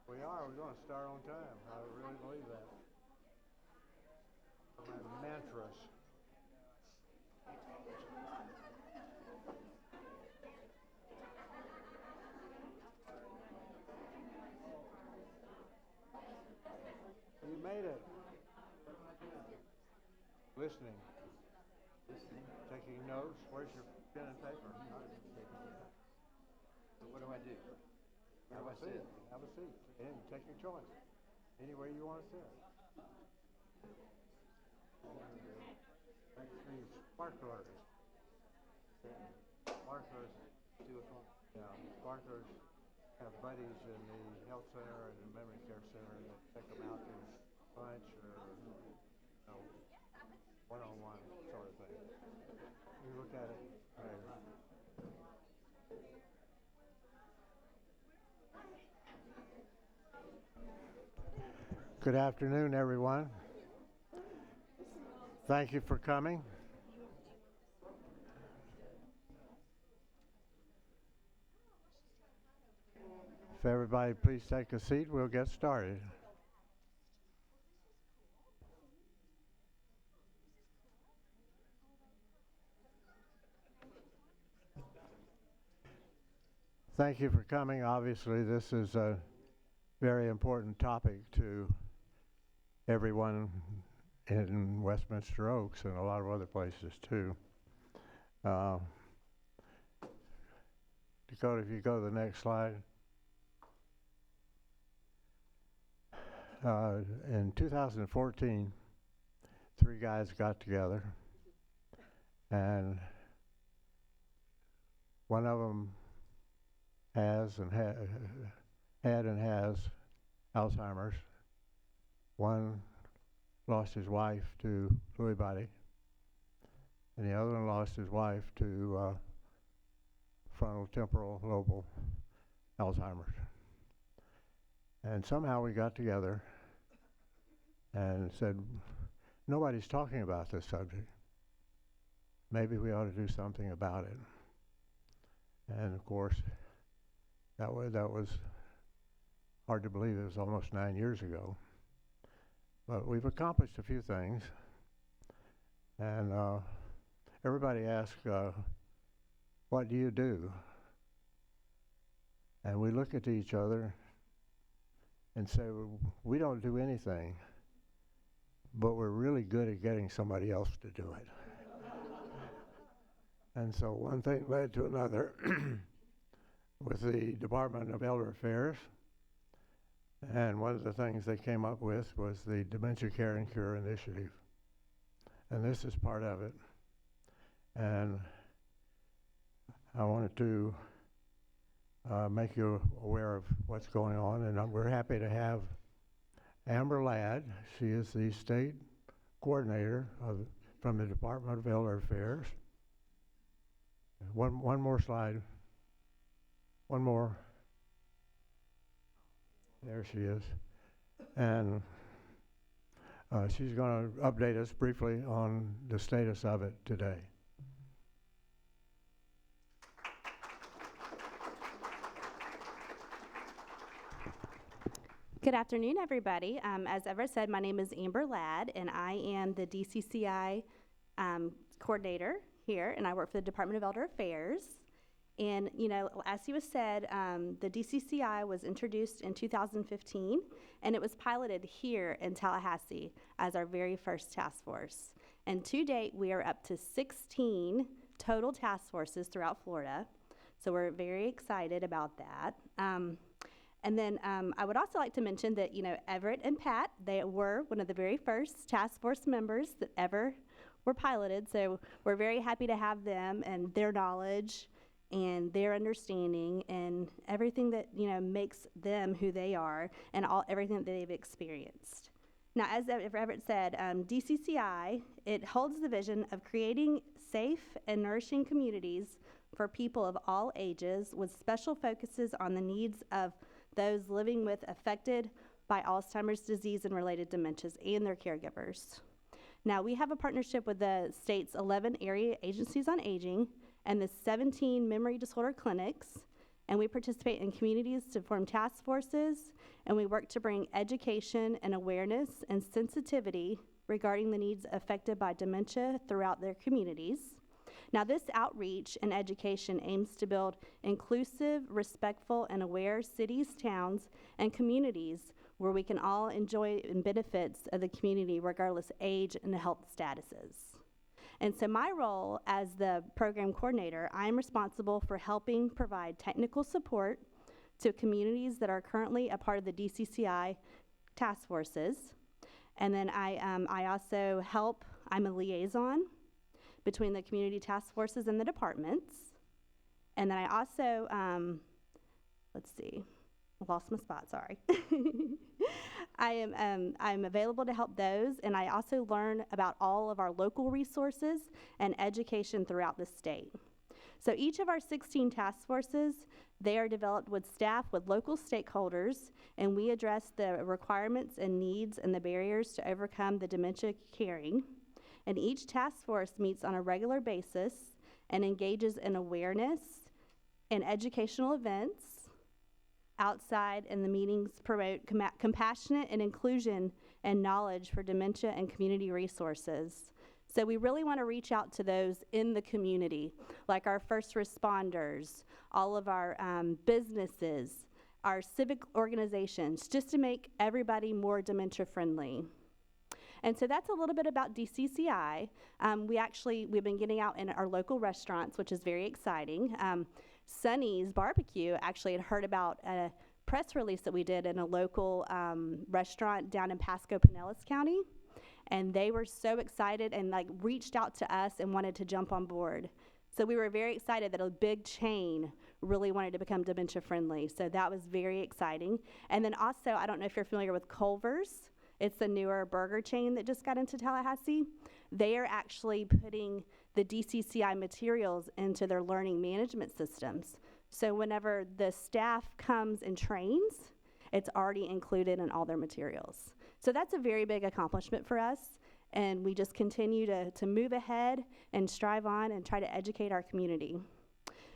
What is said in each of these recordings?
We are. We're going to start on time. I really believe that. My mantras. You made it. Listening. Taking notes. Where's your pen and paper? So what do I do? How do I sit? Have a seat. And take your choice. Anywhere you want to sit. Next thing is sparklers. Sparklers. 2 o'clock. Yeah, sparklers have buddies in the health center and the memory care center that take them out to lunch or one-on-one sort of thing. You look at it. Good afternoon, everyone. Thank you for coming. If everybody please take a seat, we'll get started. Thank you for coming. Obviously, this is a very important topic to everyone in Westminster Oaks and a lot of other places too. Dakota, if you go to the next slide. In 2014, 3 guys got together, and one of them has Alzheimer's. One lost his wife to Lewy body, and the other one lost his wife to frontotemporal lobal Alzheimer's. And somehow we got together and said, nobody's talking about this subject. Maybe we ought to do something about it. And of course, that was hard to believe. It was almost 9 years ago. But we've accomplished a few things. And everybody asks, what do you do? And we look at each other and say, well, we don't do anything, but we're really good at getting somebody else to do it. And so one thing led to another with the Department of Elder Affairs. And one of the things they came up with was the Dementia Care and Cure Initiative. And this is part of it. And I wanted to make you aware of what's going on. And we're happy to have Amber Ladd. She is the state coordinator from the Department of Elder Affairs. One more slide. One more. There she is. And she's going to update us briefly on the status of it today. Good afternoon, everybody. As Everett said, my name is Amber Ladd, and I am the DCCI coordinator here, and I work for the Department of Elder Affairs. And, you know, as he was said, the DCCI was introduced in 2015, and it was piloted here in Tallahassee as our very first task force. And to date, we are up to 16 total task forces throughout Florida, so we're very excited about that. And then I would also like to mention that, you know, Everett and Pat, they were one of the very first task force members that ever were piloted, so we're very happy to have them and their knowledge and their understanding and everything that, you know, makes them who they are and everything that they've experienced. Now, as Everett said, DCCI, it holds the vision of creating safe and nourishing communities for people of all ages with special focuses on the needs of those living with affected by Alzheimer's disease and related dementias and their caregivers. Now, we have a partnership with the state's 11 area agencies on aging and the 17 memory disorder clinics, and we participate in communities to form task forces, and we work to bring education and awareness and sensitivity regarding the needs affected by dementia throughout their communities. Now, this outreach and education aims to build inclusive, respectful, and aware cities, towns, and communities where we can all enjoy the benefits of the community regardless of age and health statuses. And so my role as the program coordinator, I'm responsible for helping provide technical support to communities that are currently a part of the DCCI task forces. And then I also help, I'm a liaison between the community task forces and the departments. And then I also, let's see, I lost my spot, sorry. I'm available to help those, and I also learn about all of our local resources and education throughout the state. So each of our 16 task forces, they are developed with staff with local stakeholders, and we address the requirements and needs and the barriers to overcome the dementia caring. And each task force meets on a regular basis and engages in awareness and educational events outside, and the meetings promote compassionate and inclusion and knowledge for dementia and community resources. So we really want to reach out to those in the community, like our first responders, all of our businesses, our civic organizations, just to make everybody more dementia friendly. And so that's a little bit about DCCI. We've been getting out in our local restaurants, which is very exciting. Sonny's Barbecue actually had heard about a press release that we did in a local restaurant down in Pasco, Pinellas County. And they were so excited and reached out to us and wanted to jump on board. So we were very excited that a big chain really wanted to become dementia friendly. So that was very exciting. And then also, I don't know if you're familiar with Culver's. It's the newer burger chain that just got into Tallahassee. They are actually putting the DCCI materials into their learning management systems. So whenever the staff comes and trains, it's already included in all their materials. So that's a very big accomplishment for us, and we just continue to move ahead and strive on and try to educate our community.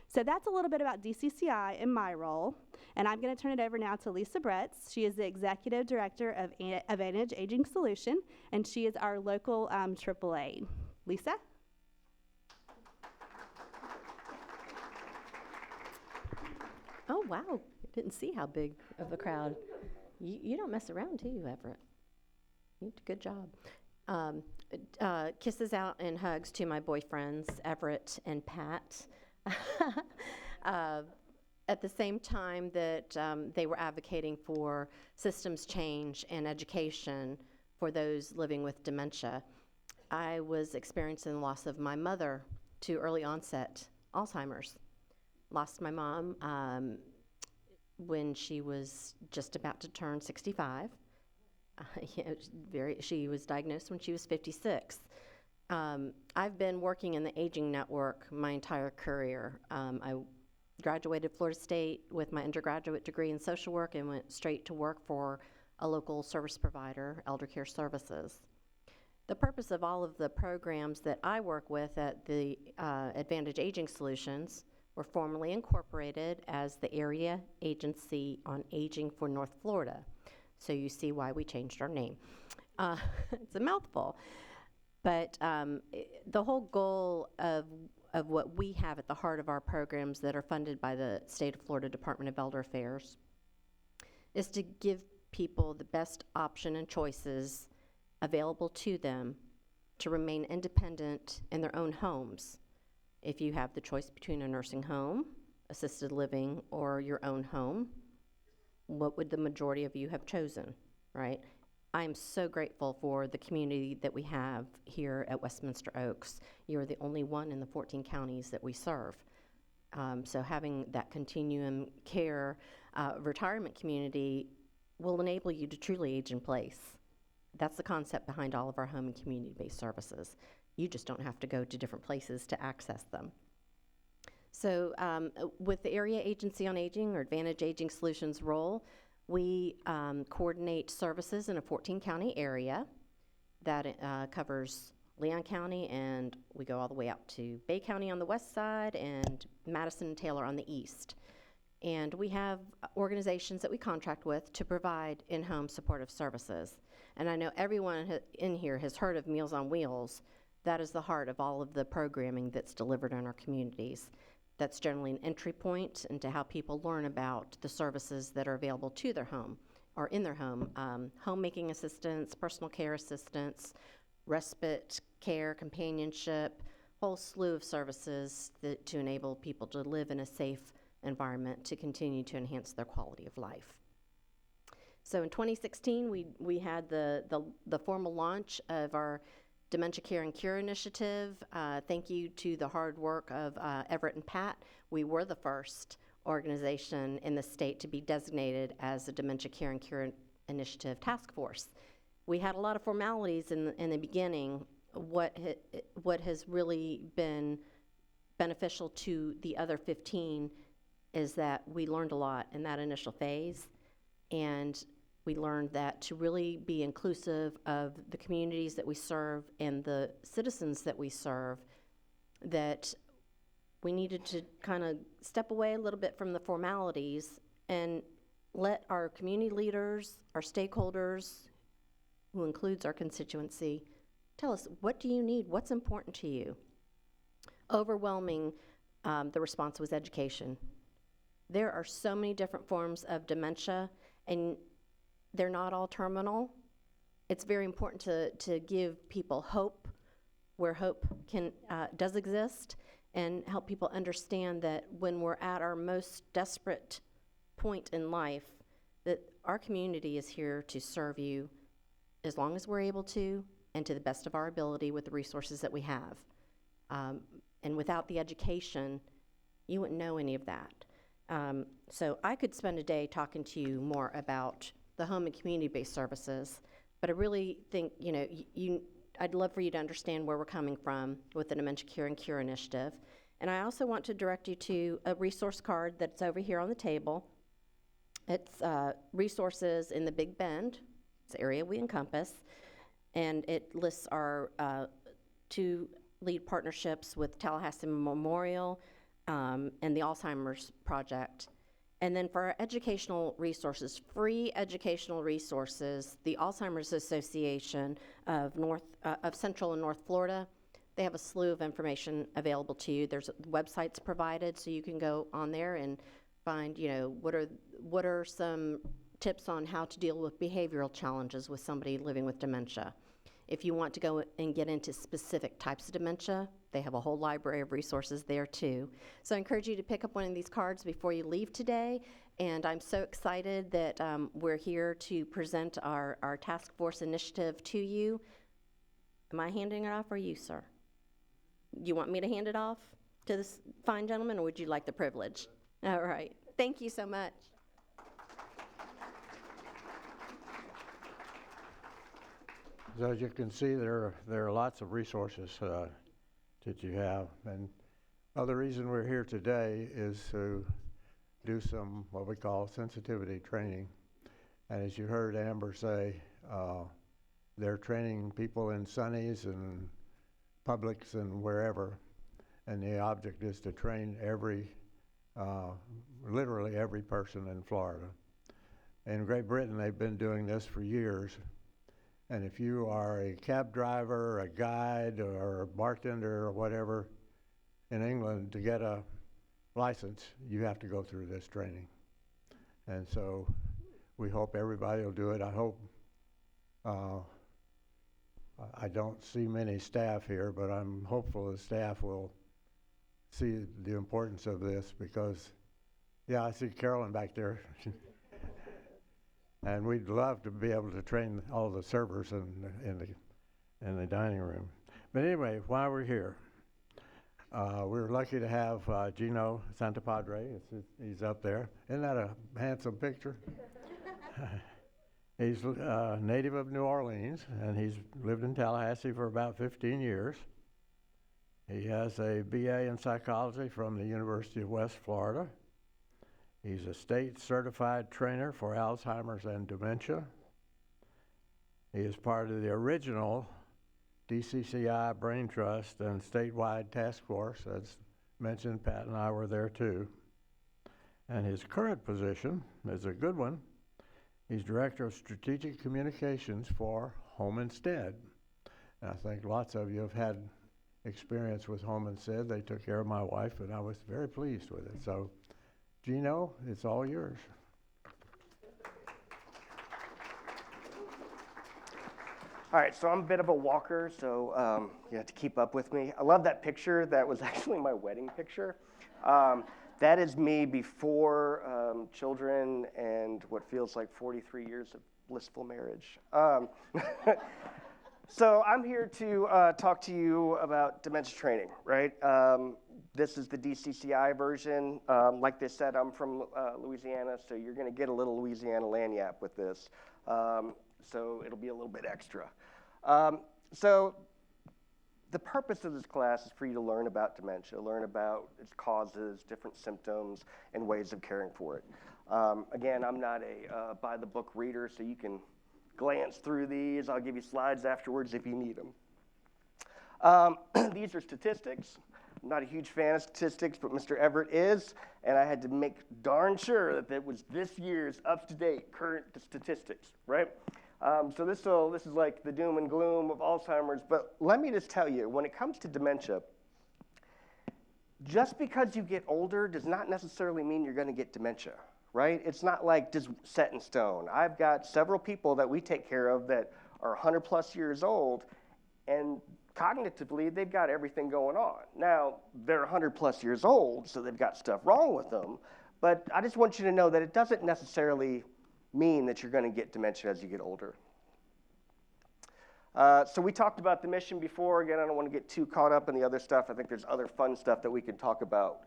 So that's a little bit about DCCI and my role, and I'm going to turn it over now to Lisa Bretz. She is the Executive Director of Advantage Aging Solution, and she is our local AAA. Lisa? Oh, wow. Didn't see how big of a crowd. You don't mess around, do you, Everett? You did a good job. Kisses out and hugs to my boyfriends, Everett and Pat. At the same time that they were advocating for systems change and education for those living with dementia, I was experiencing the loss of my mother to early onset Alzheimer's. Lost my mom when she was just about to turn 65. She was diagnosed when she was 56. I've been working in the aging network my entire career. I graduated Florida State with my undergraduate degree in social work and went straight to work for a local service provider, Elder Care Services. The purpose of all of the programs that I work with at the Advantage Aging Solutions were formally incorporated as the Area Agency on Aging for North Florida. So you see why we changed our name. It's a mouthful. But the whole goal of what we have at the heart of our programs that are funded by the State of Florida Department of Elder Affairs is to give people the best option and choices available to them to remain independent in their own homes. If you have the choice between a nursing home, assisted living, or your own home, what would the majority of you have chosen, right? I am so grateful for the community that we have here at Westminster Oaks. You're the only one in the 14 counties that we serve. So having that continuum care retirement community will enable you to truly age in place. That's the concept behind all of our home and community-based services. You just don't have to go to different places to access them. So with the Area Agency on Aging, or Advantage Aging Solutions role, we coordinate services in a 14-county area that covers Leon County, and we go all the way out to Bay County on the west side and Madison and Taylor on the east. And we have organizations that we contract with to provide in-home supportive services. And I know everyone in here has heard of Meals on Wheels. That is the heart of all of the programming that's delivered in our communities. That's generally an entry point into how people learn about the services that are available to their home or in their home. Homemaking assistance, personal care assistance, respite care, companionship, whole slew of services to enable people to live in a safe environment to continue to enhance their quality of life. So in 2016, we had the formal launch of our Dementia Care and Cure initiative. Thank you to the hard work of Everett and Pat. We were the first organization in the state to be designated as a Dementia Care and Cure Initiative task force. We had a lot of formalities in the beginning. What has really been beneficial to the other 15 is that we learned a lot in that initial phase, and we learned that to really be inclusive of the communities that we serve and the citizens that we serve, that we needed to kind of step away a little bit from the formalities and let our community leaders, our stakeholders, who includes our constituency, tell us, what do you need? What's important to you? Overwhelming, the response was education. There are so many different forms of dementia, and they're not all terminal. It's very important to give people hope where hope does exist, and help people understand that when we're at our most desperate point in life, that our community is here to serve you as long as we're able to, and to the best of our ability with the resources that we have. And without the education, you wouldn't know any of that. So I could spend a day talking to you more about the home and community-based services, but I really think, I'd love for you to understand where we're coming from with the Dementia Care and Cure initiative. And I also want to direct you to a resource card that's over here on the table. It's resources in the Big Bend. It's the area we encompass. And it lists our 2 lead partnerships with Tallahassee Memorial and the Alzheimer's Project. And then for our educational resources, free educational resources, the Alzheimer's Association of Central and North Florida, they have a slew of information available to you. There's websites provided, so you can go on there and find, what are some tips on how to deal with behavioral challenges with somebody living with dementia. If you want to go and get into specific types of dementia, they have a whole library of resources there too. So I encourage you to pick up one of these cards before you leave today. And I'm so excited that we're here to present our task force initiative to you. Am I handing it off, or you, sir? You want me to hand it off to this fine gentleman, or would you like the privilege? All right. Thank you so much. So as you can see, there are lots of resources that you have. And the reason we're here today is to do some what we call sensitivity training. And as you heard Amber say, they're training people in Sunnies and Publix and wherever. And the object is to train literally every person in Florida. In Great Britain, they've been doing this for years. And if you are a cab driver, a guide, or a bartender, or whatever, in England, to get a license, you have to go through this training. And so we hope everybody will do it. I hope, I don't see many staff here, but I'm hopeful the staff will see the importance of this, because, I see Carolyn back there. And we'd love to be able to train all the servers in the dining room. But anyway, while we're here, we're lucky to have Gino Santapadre. He's up there. Isn't that a handsome picture? He's a native of New Orleans, and he's lived in Tallahassee for about 15 years. He has a BA in psychology from the University of West Florida. He's a state certified trainer for Alzheimer's and dementia. He is part of the original DCCI Brain Trust and statewide task force. As mentioned, Pat and I were there too. And his current position is a good one. He's Director of Strategic Communications for Home Instead. And I think lots of you have had experience with Home Instead. They took care of my wife, and I was very pleased with it. So, Gino, it's all yours. All right, so I'm a bit of a walker, so you have to keep up with me. I love that picture. That was actually my wedding picture. That is me before children and what feels like 43 years of blissful marriage. So I'm here to talk to you about dementia training, right? This is the DCCI version. Like they said, I'm from Louisiana, so you're going to get a little Louisiana lagniappe with this. So it'll be a little bit extra. So the purpose of this class is for you to learn about dementia, learn about its causes, different symptoms, and ways of caring for it. Again, I'm not a by-the-book reader, so you can glance through these. I'll give you slides afterwards if you need them. These are statistics. I'm not a huge fan of statistics, but Mr. Everett is, and I had to make darn sure that it was this year's up-to-date current statistics, right? So this is like the doom and gloom of Alzheimer's, but let me just tell you, when it comes to dementia, just because you get older does not necessarily mean you're going to get dementia, right? It's not like just set in stone. I've got several people that we take care of that are 100 plus years old, and cognitively, they've got everything going on. Now, they're 100 plus years old, so they've got stuff wrong with them, but I just want you to know that it doesn't necessarily mean that you're going to get dementia as you get older. So we talked about the mission before. Again, I don't want to get too caught up in the other stuff. I think there's other fun stuff that we can talk about.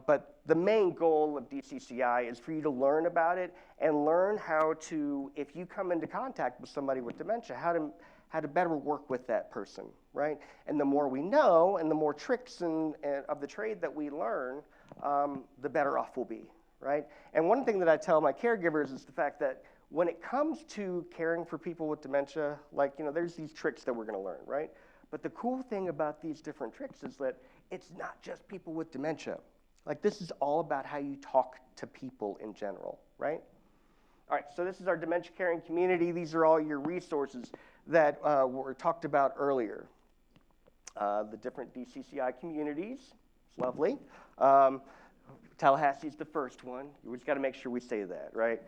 But the main goal of DCCI is for you to learn about it and learn how to, if you come into contact with somebody with dementia, how to better work with that person, right? And the more we know and the more tricks and of the trade that we learn, the better off we'll be, right? And one thing that I tell my caregivers is the fact that when it comes to caring for people with dementia, like, there's these tricks that we're going to learn, right? But the cool thing about these different tricks is that it's not just people with dementia. Like, this is all about how you talk to people in general, right? All right, so this is our dementia caring community. These are all your resources that were talked about earlier. The different DCCI communities. It's lovely. Tallahassee's the first one. We just got to make sure we say that, right?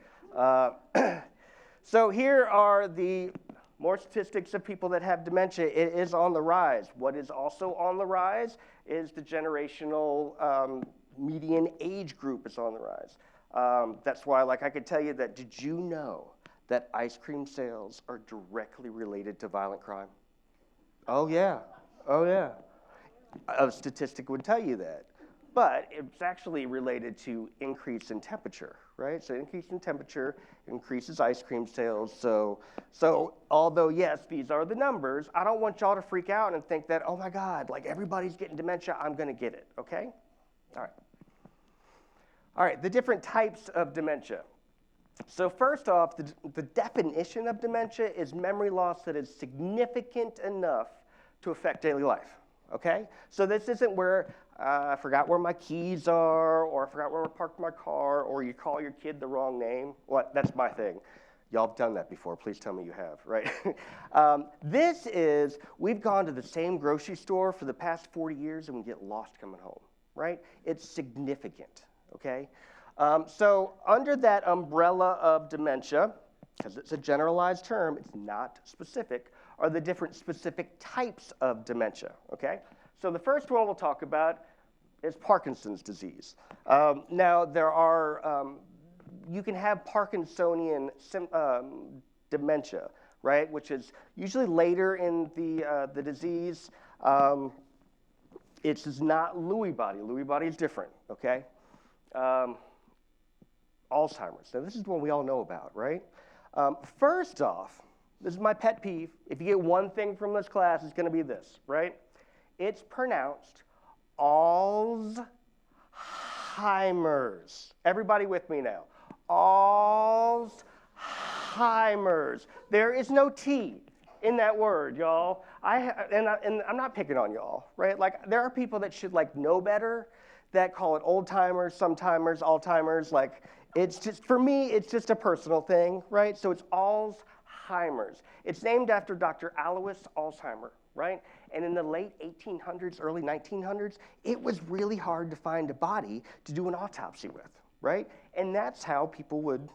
So here are the more statistics of people that have dementia. It is on the rise. What is also on the rise is the generational median age group is on the rise. That's why, I could tell you that, did you know that ice cream sales are directly related to violent crime? Oh, yeah. Oh, yeah. A statistic would tell you that. But it's actually related to increase in temperature, right? So increase in temperature increases ice cream sales. So although, yes, these are the numbers, I don't want y'all to freak out and think that, oh, my God, everybody's getting dementia, I'm going to get it, okay? All right. All right, the different types of dementia. So first off, the definition of dementia is memory loss that is significant enough to affect daily life, okay? So this isn't where I forgot where my keys are, or I forgot where I parked my car, or you call your kid the wrong name. Well, that's my thing. Y'all have done that before. Please tell me you have, right? This is, we've gone to the same grocery store for the past 40 years and we get lost coming home, right? It's significant, okay? So under that umbrella of dementia, because it's a generalized term, it's not specific, are the different specific types of dementia, okay? So the first one we'll talk about is Parkinson's disease. Now, there are, you can have Parkinsonian dementia, right, which is usually later in the disease. It's not Lewy body. Lewy body is different, okay? Alzheimer's. Now, this is one we all know about, right? First off, this is my pet peeve. If you get one thing from this class, it's going to be this, right? It's pronounced Alzheimer's. Everybody with me now. Alzheimer's. There is no T in that word, y'all. And I'm not picking on y'all, right? There are people that should know better. that call it old timers, sometimers, all-timers. Like, it's just, for me, it's just a personal thing, right? So it's Alzheimer's. It's named after Dr. Alois Alzheimer, right? And in the late 1800s, early 1900s, it was really hard to find a body to do an autopsy with, right? And that's how people would,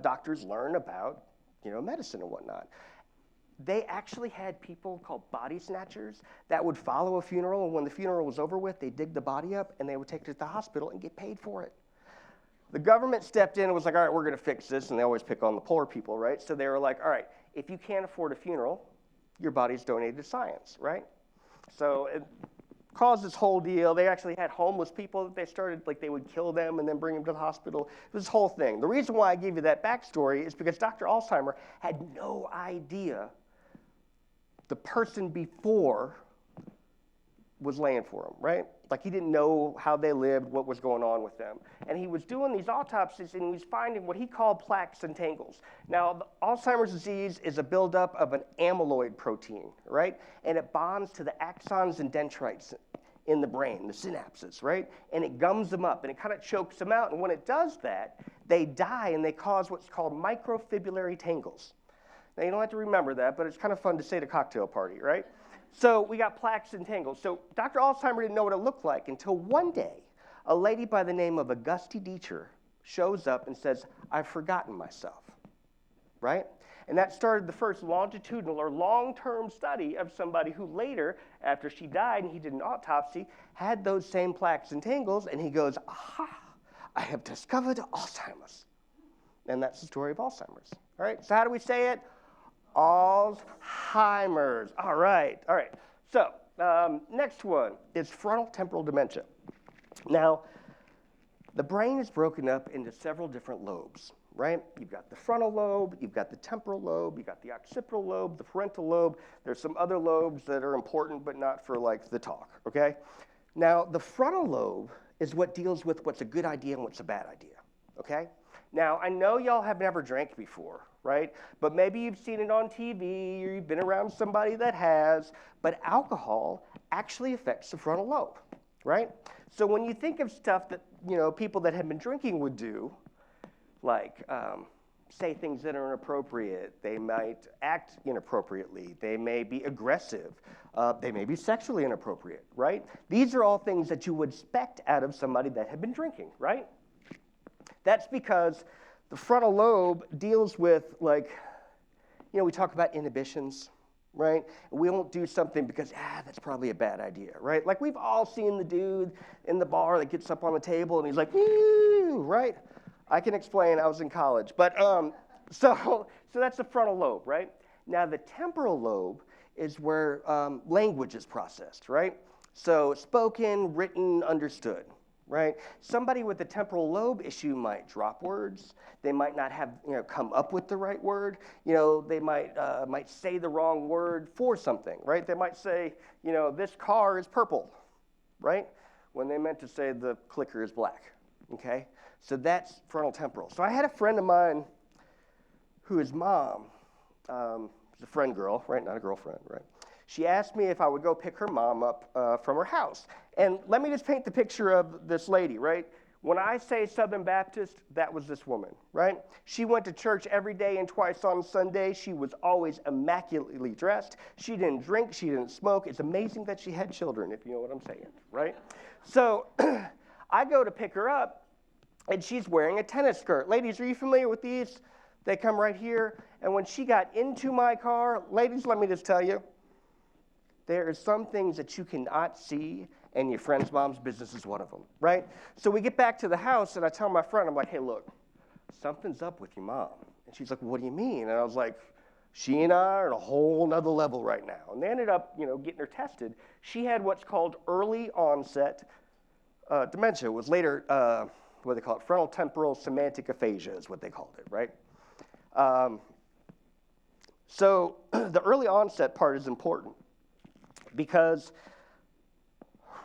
doctors learn about, medicine and whatnot. They actually had people called body snatchers that would follow a funeral, and when the funeral was over with, they'd dig the body up, and they would take it to the hospital and get paid for it. The government stepped in and was like, all right, we're going to fix this, and they always pick on the poor people, right? So they were like, all right, if you can't afford a funeral, your body's donated to science, right? So it caused this whole deal. They actually had homeless people that they started, like they would kill them and then bring them to the hospital. It was this whole thing. The reason why I gave you that backstory is because Dr. Alzheimer had no idea the person before was laying for him, right? Like, he didn't know how they lived, what was going on with them. And he was doing these autopsies, and he was finding what he called plaques and tangles. Now, the Alzheimer's disease is a buildup of an amyloid protein, right? And it bonds to the axons and dendrites in the brain, the synapses, right? And it gums them up, and it kind of chokes them out. And when it does that, they die, and they cause what's called microfibrillary tangles. Now, you don't have to remember that, but it's kind of fun to say at a cocktail party, right? So we got plaques and tangles. So Dr. Alzheimer didn't know what it looked like until one day, a lady by the name of Auguste Dieter shows up and says, I've forgotten myself, right? And that started the first longitudinal or long-term study of somebody who later, after she died and he did an autopsy, had those same plaques and tangles, and he goes, aha, I have discovered Alzheimer's. And that's the story of Alzheimer's, all right? So how do we say it? Alzheimer's. All right. So next one is frontal temporal dementia. Now, the brain is broken up into several different lobes, right? You've got the frontal lobe, you've got the temporal lobe, you've got the occipital lobe, the parental lobe. There's some other lobes that are important, but not for like the talk, okay? Now, the frontal lobe is what deals with what's a good idea and what's a bad idea, okay? Now, I know y'all have never drank before, right? But maybe you've seen it on TV or you've been around somebody that has, but alcohol actually affects the frontal lobe, right? So when you think of stuff that, people that have been drinking would do, like say things that are inappropriate, they might act inappropriately, they may be aggressive, they may be sexually inappropriate, right? These are all things that you would expect out of somebody that had been drinking, right? That's because the frontal lobe deals with, like, we talk about inhibitions, right? We won't do something because, that's probably a bad idea, right? Like, we've all seen the dude in the bar that gets up on the table and he's like, woo, right? I can explain, I was in college. But so that's the frontal lobe, right? Now, the temporal lobe is where language is processed, right? So spoken, written, understood. Right? Somebody with a temporal lobe issue might drop words. They might not have, come up with the right word. They might say the wrong word for something, right? They might say, this car is purple, right? When they meant to say the clicker is black, okay? So that's frontal temporal. So I had a friend of mine whose mom, is a friend girl, right? Not a girlfriend, right? She asked me if I would go pick her mom up from her house. And let me just paint the picture of this lady, right? When I say Southern Baptist, that was this woman, right? She went to church every day and twice on Sunday. She was always immaculately dressed. She didn't drink. She didn't smoke. It's amazing that she had children, if you know what I'm saying, right? So I go to pick her up, and she's wearing a tennis skirt. Ladies, are you familiar with these? They come right here. And when she got into my car, ladies, let me just tell you, there are some things that you cannot see, and your friend's mom's business is one of them, right? So we get back to the house, and I tell my friend, I'm like, hey, look, something's up with your mom. And she's like, what do you mean? And I was like, she and I are at a whole nother level right now. And they ended up, getting her tested. She had what's called early onset dementia. It was later, what they call it, frontal temporal semantic aphasia is what they called it, right? So the early onset part is important, because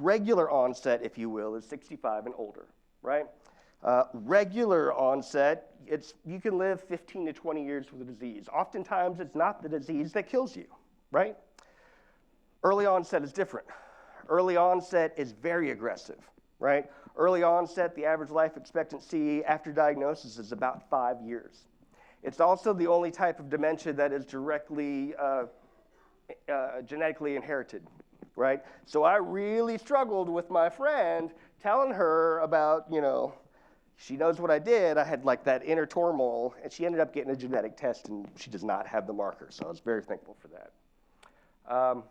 regular onset, if you will, is 65 and older, right? Regular onset, you can live 15 to 20 years with the disease. Oftentimes, it's not the disease that kills you, right? Early onset is different. Early onset is very aggressive, right? Early onset, the average life expectancy after diagnosis is about 5 years. It's also the only type of dementia that is directly genetically inherited, right? So I really struggled with my friend telling her about, she knows what I did. I had like that inner turmoil, and she ended up getting a genetic test, and she does not have the marker. So I was very thankful for that. All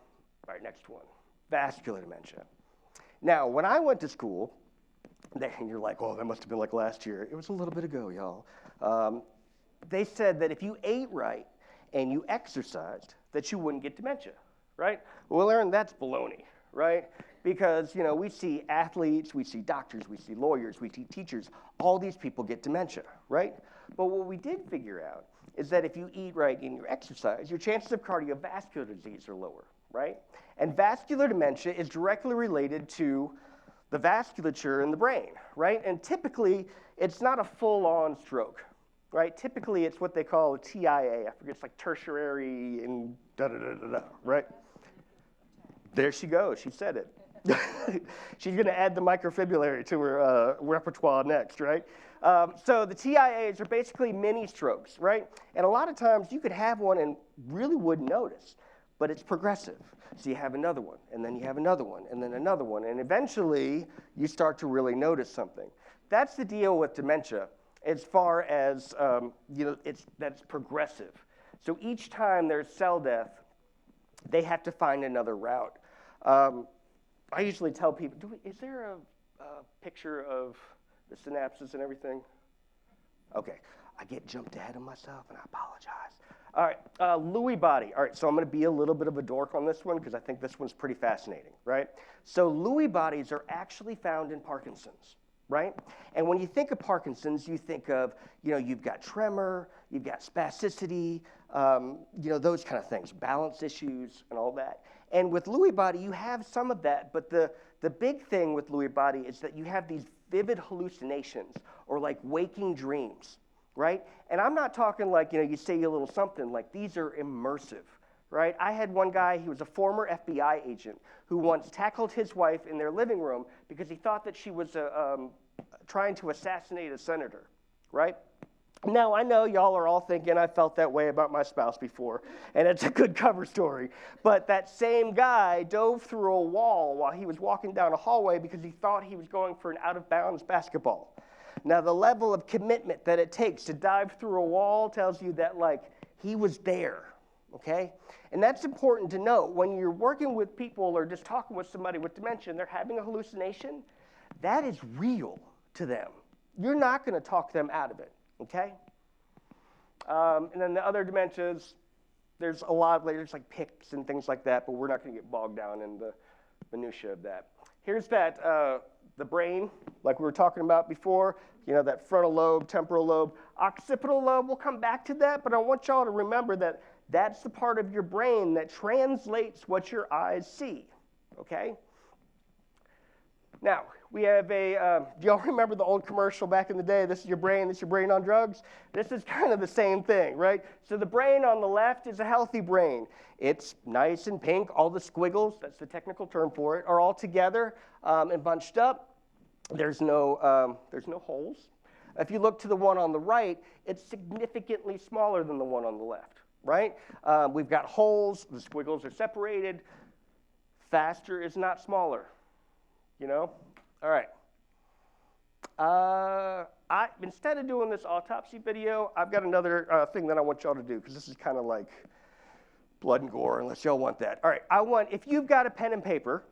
right, next one, vascular dementia. Now, when I went to school, and you're like, oh, that must have been like last year. It was a little bit ago, y'all. They said that if you ate right and you exercised, that you wouldn't get dementia, right? Well, we learned that's baloney, right? Because, we see athletes, we see doctors, we see lawyers, we see teachers. All these people get dementia, right? But what we did figure out is that if you eat right and you exercise, your chances of cardiovascular disease are lower, right? And vascular dementia is directly related to the vasculature in the brain, right? And typically, it's not a full-on stroke, right? Typically, it's what they call a TIA. I forget, it's like tertiary and da-da-da-da-da, right? There she goes. She said it. She's going to add the microfibrillary to her repertoire next, right? So the TIAs are basically mini strokes, right? And a lot of times, you could have one and really wouldn't notice, but it's progressive. So you have another one, and then you have another one, and then another one, and eventually, you start to really notice something. That's the deal with dementia. As far as, that's progressive. So each time there's cell death, they have to find another route. I usually tell people, is there a picture of the synapses and everything? Okay, I get jumped ahead of myself, and I apologize. All right, Lewy body. All right, so I'm going to be a little bit of a dork on this one because I think this one's pretty fascinating, right? So Lewy bodies are actually found in Parkinson's. Right? And when you think of Parkinson's, you think of, you've got tremor, you've got spasticity, those kind of things, balance issues and all that. And with Lewy body, you have some of that, but the big thing with Lewy body is that you have these vivid hallucinations or like waking dreams, right? And I'm not talking like, you say a little something, like these are immersive. Right? I had one guy, he was a former FBI agent, who once tackled his wife in their living room because he thought that she was trying to assassinate a senator, right? Now, I know y'all are all thinking I felt that way about my spouse before, and it's a good cover story, but that same guy dove through a wall while he was walking down a hallway because he thought he was going for an out-of-bounds basketball. Now, the level of commitment that it takes to dive through a wall tells you that, he was there. Okay? And that's important to know. When you're working with people or just talking with somebody with dementia and they're having a hallucination, that is real to them. You're not going to talk them out of it, okay? And then the other dementias, there's a lot of layers like PICs and things like that, but we're not going to get bogged down in the minutia of that. Here's that, the brain, like we were talking about before, that frontal lobe, temporal lobe, occipital lobe, we'll come back to that, but I want y'all to remember that that's the part of your brain that translates what your eyes see, okay? Now, we have do y'all remember the old commercial back in the day, this is your brain on drugs? This is kind of the same thing, right? So the brain on the left is a healthy brain. It's nice and pink, all the squiggles, that's the technical term for it, are all together and bunched up. There's no holes. If you look to the one on the right, it's significantly smaller than the one on the left. Right? We've got holes, the squiggles are separated. Faster is not smaller, All right. Instead of doing this autopsy video, I've got another thing that I want y'all to do, because this is kind of like blood and gore, unless y'all want that. All right, if you've got a pen and paper,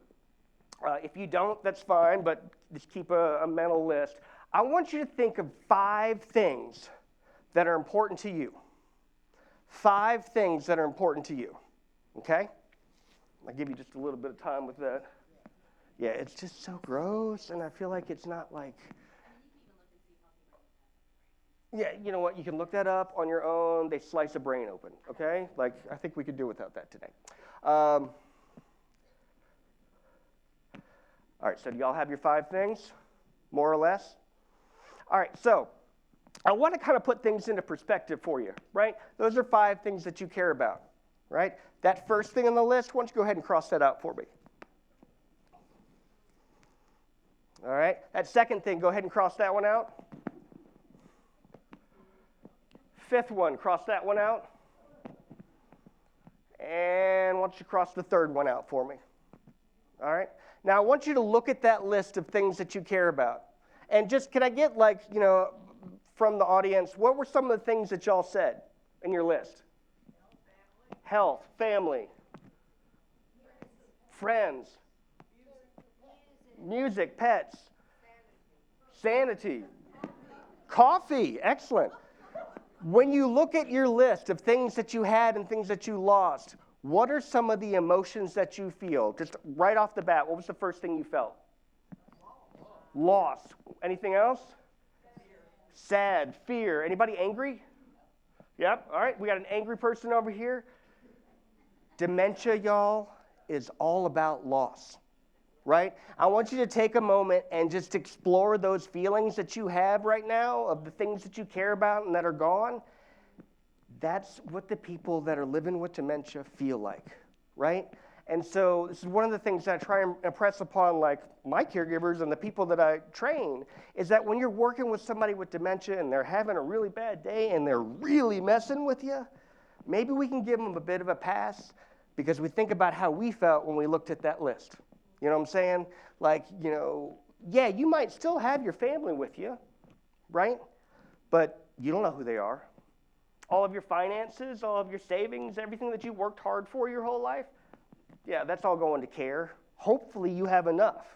if you don't, that's fine, but just keep a mental list. I want you to think of 5 things that are important to you. 5 things that are important to you, okay? I'll give you just a little bit of time with that. Yeah, it's just so gross, and I feel like it's not like... Yeah, you know what? You can look that up on your own. They slice a brain open, okay? I think we could do without that today. All right, so do y'all have your 5 things, more or less? All right, so... I want to kind of put things into perspective for you, right? Those are 5 things that you care about, right? That first thing on the list, why don't you go ahead and cross that out for me? All right, that second thing, go ahead and cross that one out. Fifth one, cross that one out. And why don't you cross the third one out for me? All right, now I want you to look at that list of things that you care about. And just, can I get from the audience, what were some of the things that y'all said in your list? Health, family, friends, music, pets, sanity, coffee, excellent. When you look at your list of things that you had and things that you lost, what are some of the emotions that you feel? Just right off the bat, what was the first thing you felt? Loss. Anything else? Sad, fear. Anybody angry? Yep, all right, we got an angry person over here. Dementia, y'all, is all about loss, right? I want you to take a moment and just explore those feelings that you have right now of the things that you care about and that are gone. That's what the people that are living with dementia feel like, right? And so this is one of the things that I try and impress upon my caregivers and the people that I train, is that when you're working with somebody with dementia and they're having a really bad day and they're really messing with you, maybe we can give them a bit of a pass because we think about how we felt when we looked at that list. You know what I'm saying? Yeah, you might still have your family with you, right? But you don't know who they are. All of your finances, all of your savings, everything that you worked hard for your whole life, yeah, that's all going to care. Hopefully you have enough,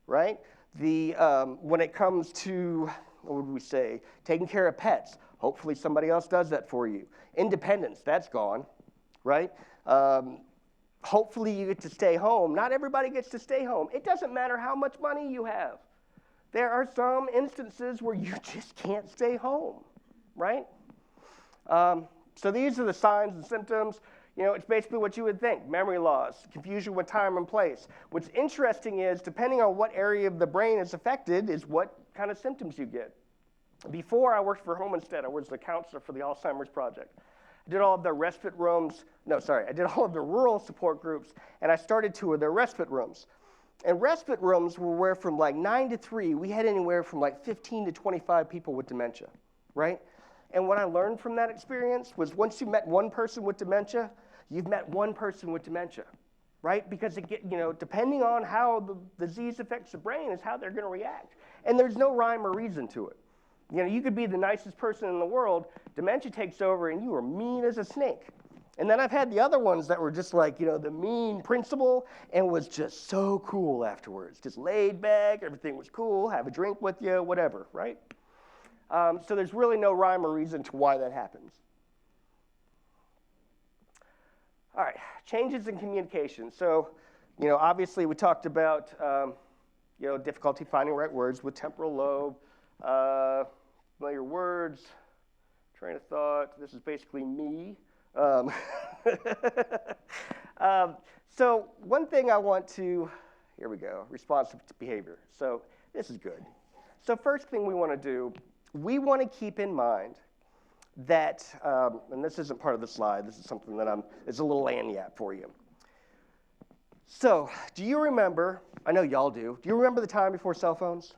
right? When it comes to, what would we say, taking care of pets, hopefully somebody else does that for you. Independence, that's gone, right? Hopefully you get to stay home. Not everybody gets to stay home. It doesn't matter how much money you have. There are some instances where you just can't stay home, right? So these are the signs and symptoms. It's basically what you would think. Memory loss, confusion with time and place. What's interesting is, depending on what area of the brain is affected, is what kind of symptoms you get. Before I worked for Home Instead, I was the counselor for the Alzheimer's Project. I did all of the I did all of the rural support groups, and I started 2 of their respite rooms. And respite rooms were where from 9 to 3, we had anywhere from 15 to 25 people with dementia, right? And what I learned from that experience was once you met one person with dementia, you've met one person with dementia, right? Because depending on how the disease affects the brain is how they're going to react. And there's no rhyme or reason to it. You could be the nicest person in the world, dementia takes over and you are mean as a snake. And then I've had the other ones that were just the mean principal and was just so cool afterwards. Just laid back, everything was cool, have a drink with you, whatever, right? So there's really no rhyme or reason to why that happens. All right, changes in communication. So, obviously we talked about, difficulty finding right words with temporal lobe, familiar words, train of thought. This is basically me. So one thing I want to, here we go, responsive behavior. So this is good. So first thing we want to do, we want to keep in mind that, and this isn't part of the slide, this is something that it's a little lanyard for you. So, do you remember, I know y'all do you remember the time before cell phones?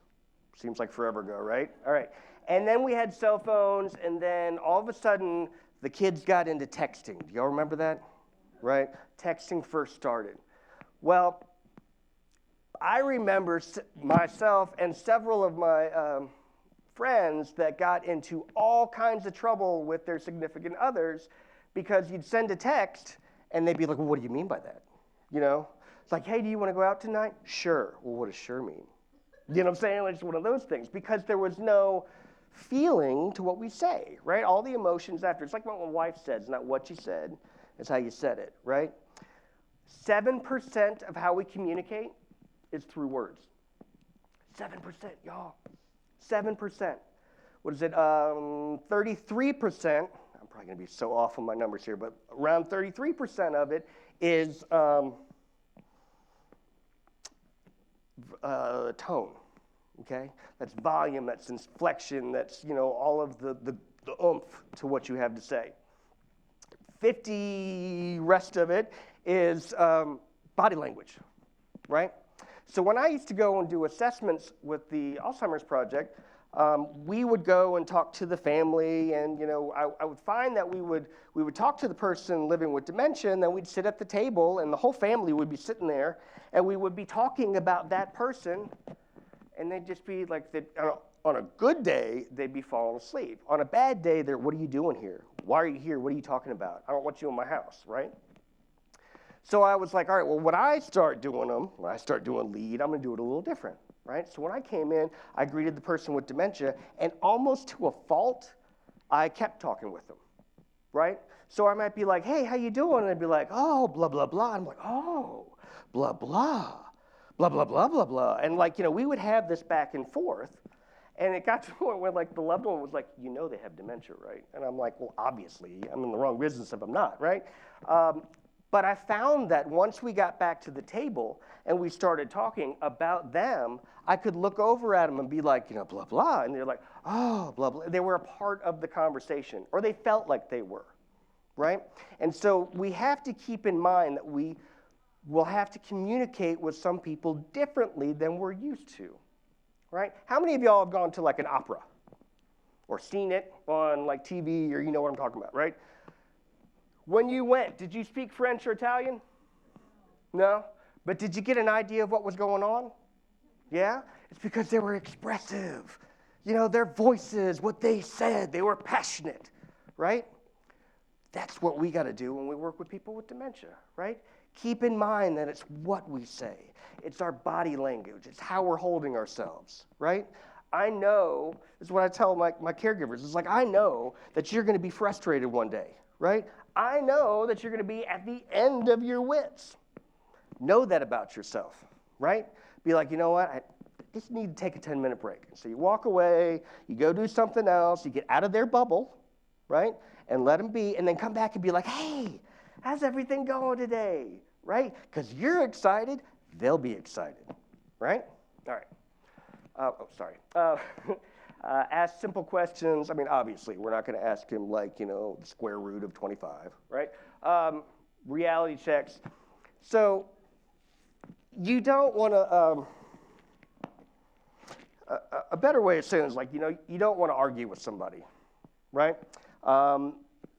Seems like forever ago, right? All right. And then we had cell phones, and then all of a sudden, the kids got into texting. Do y'all remember that? Right? Texting first started. Well, I remember myself and several of my friends that got into all kinds of trouble with their significant others because you'd send a text and they'd be like, well, what do you mean by that? It's like, hey, do you want to go out tonight? Sure. Well, what does sure mean? You know what I'm saying? It's one of those things because there was no feeling to what we say, right? All the emotions after. It's like what my wife said. It's not what you said. It's how you said it, right? 7% of how we communicate is through words. 7%, y'all. 7%. What is it? 33%. I'm probably going to be so off on my numbers here, but around 33% of it is tone. Okay, that's volume, that's inflection, that's all of the oomph to what you have to say. 50 rest of it is body language, right? So when I used to go and do assessments with the Alzheimer's Project, we would go and talk to the family, and I would find that we would talk to the person living with dementia, and then we'd sit at the table, and the whole family would be sitting there, and we would be talking about that person, and they'd just be like, on a good day, they'd be falling asleep. On a bad day, they're, what are you doing here? Why are you here? What are you talking about? I don't want you in my house, right? So I was like, all right, well, when I start doing lead, I'm going to do it a little different, right? So when I came in, I greeted the person with dementia, and almost to a fault, I kept talking with them, right? So I might be like, hey, how you doing? And they'd be like, oh, blah, blah, blah. I'm like, oh, blah, blah, blah, blah, blah, blah, blah. And we would have this back and forth. And it got to the point where the loved one was like, they have dementia, right? And I'm like, well, obviously, I'm in the wrong business if I'm not, right? But I found that once we got back to the table and we started talking about them, I could look over at them and be like, blah, blah. And they're like, oh, blah, blah. They were a part of the conversation, or they felt like they were, right? And so we have to keep in mind that we will have to communicate with some people differently than we're used to, right? How many of y'all have gone to an opera or seen it on TV, or you know what I'm talking about, right? When you went, did you speak French or Italian? No? But did you get an idea of what was going on? Yeah? It's because they were expressive. Their voices, what they said, they were passionate, right? That's what we got to do when we work with people with dementia, right? Keep in mind that it's what we say. It's our body language. It's how we're holding ourselves, right? I know, this is what I tell my caregivers. It's I know that you're going to be frustrated one day, right? I know that you're going to be at the end of your wits. Know that about yourself, right? Be like, you know what? I just need to take a 10-minute break. So you walk away, you go do something else, you get out of their bubble, right? And let them be, and then come back and be like, hey, how's everything going today, right? Because you're excited, they'll be excited, right? All right. Sorry. Ask simple questions. I mean, obviously, we're not going to ask him the square root of 25, right? Reality checks. So you don't want to, a better way of saying it is you don't want to argue with somebody, right?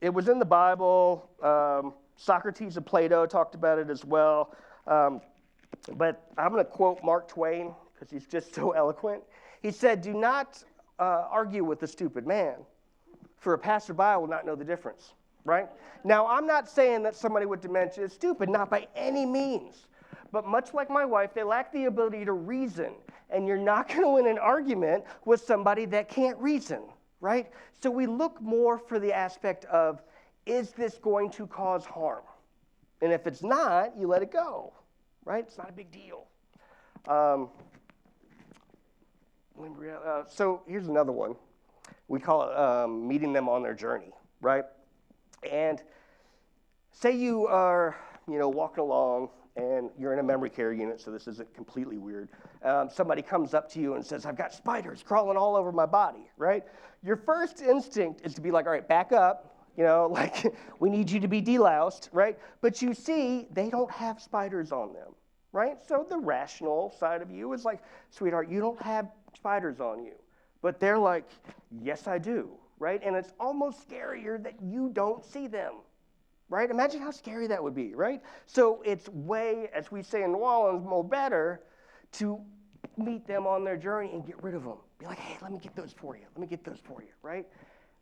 It was in the Bible. Socrates and Plato talked about it as well. But I'm going to quote Mark Twain because he's just so eloquent. He said, do not argue with a stupid man, for a passerby will not know the difference, right? Now, I'm not saying that somebody with dementia is stupid, not by any means. But much like my wife, they lack the ability to reason. And you're not going to win an argument with somebody that can't reason, right? So we look more for the aspect of, is this going to cause harm? And if it's not, you let it go, right? It's not a big deal. So here's another one. We call it meeting them on their journey, right? And say you are, walking along and you're in a memory care unit, so this isn't completely weird. Somebody comes up to you and says, I've got spiders crawling all over my body, right? Your first instinct is to be like, all right, back up. We need you to be deloused, right? But you see, they don't have spiders on them, right? So the rational side of you is like, sweetheart, you don't have spiders on you. But they're like, yes, I do, right? And it's almost scarier that you don't see them, right? Imagine how scary that would be, right? So it's way, as we say in New Orleans, more better to meet them on their journey and get rid of them. Be like, hey, let me get those for you. Let me get those for you, right?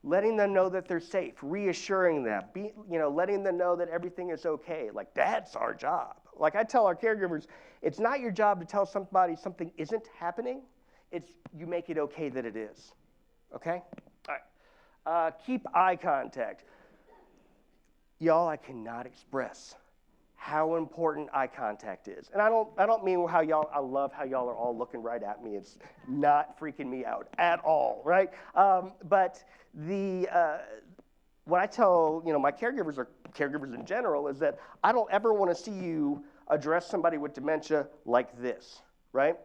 Letting them know that they're safe, reassuring them, letting them know that everything is okay. That's our job. I tell our caregivers, it's not your job to tell somebody something isn't happening. It's you make it okay that it is. Okay? All right. Keep eye contact. Y'all, I cannot express how important eye contact is. And I don't mean I love how y'all are all looking right at me. It's not freaking me out at all, right? But what I tell, my caregivers or caregivers in general is that I don't ever want to see you address somebody with dementia like this, right?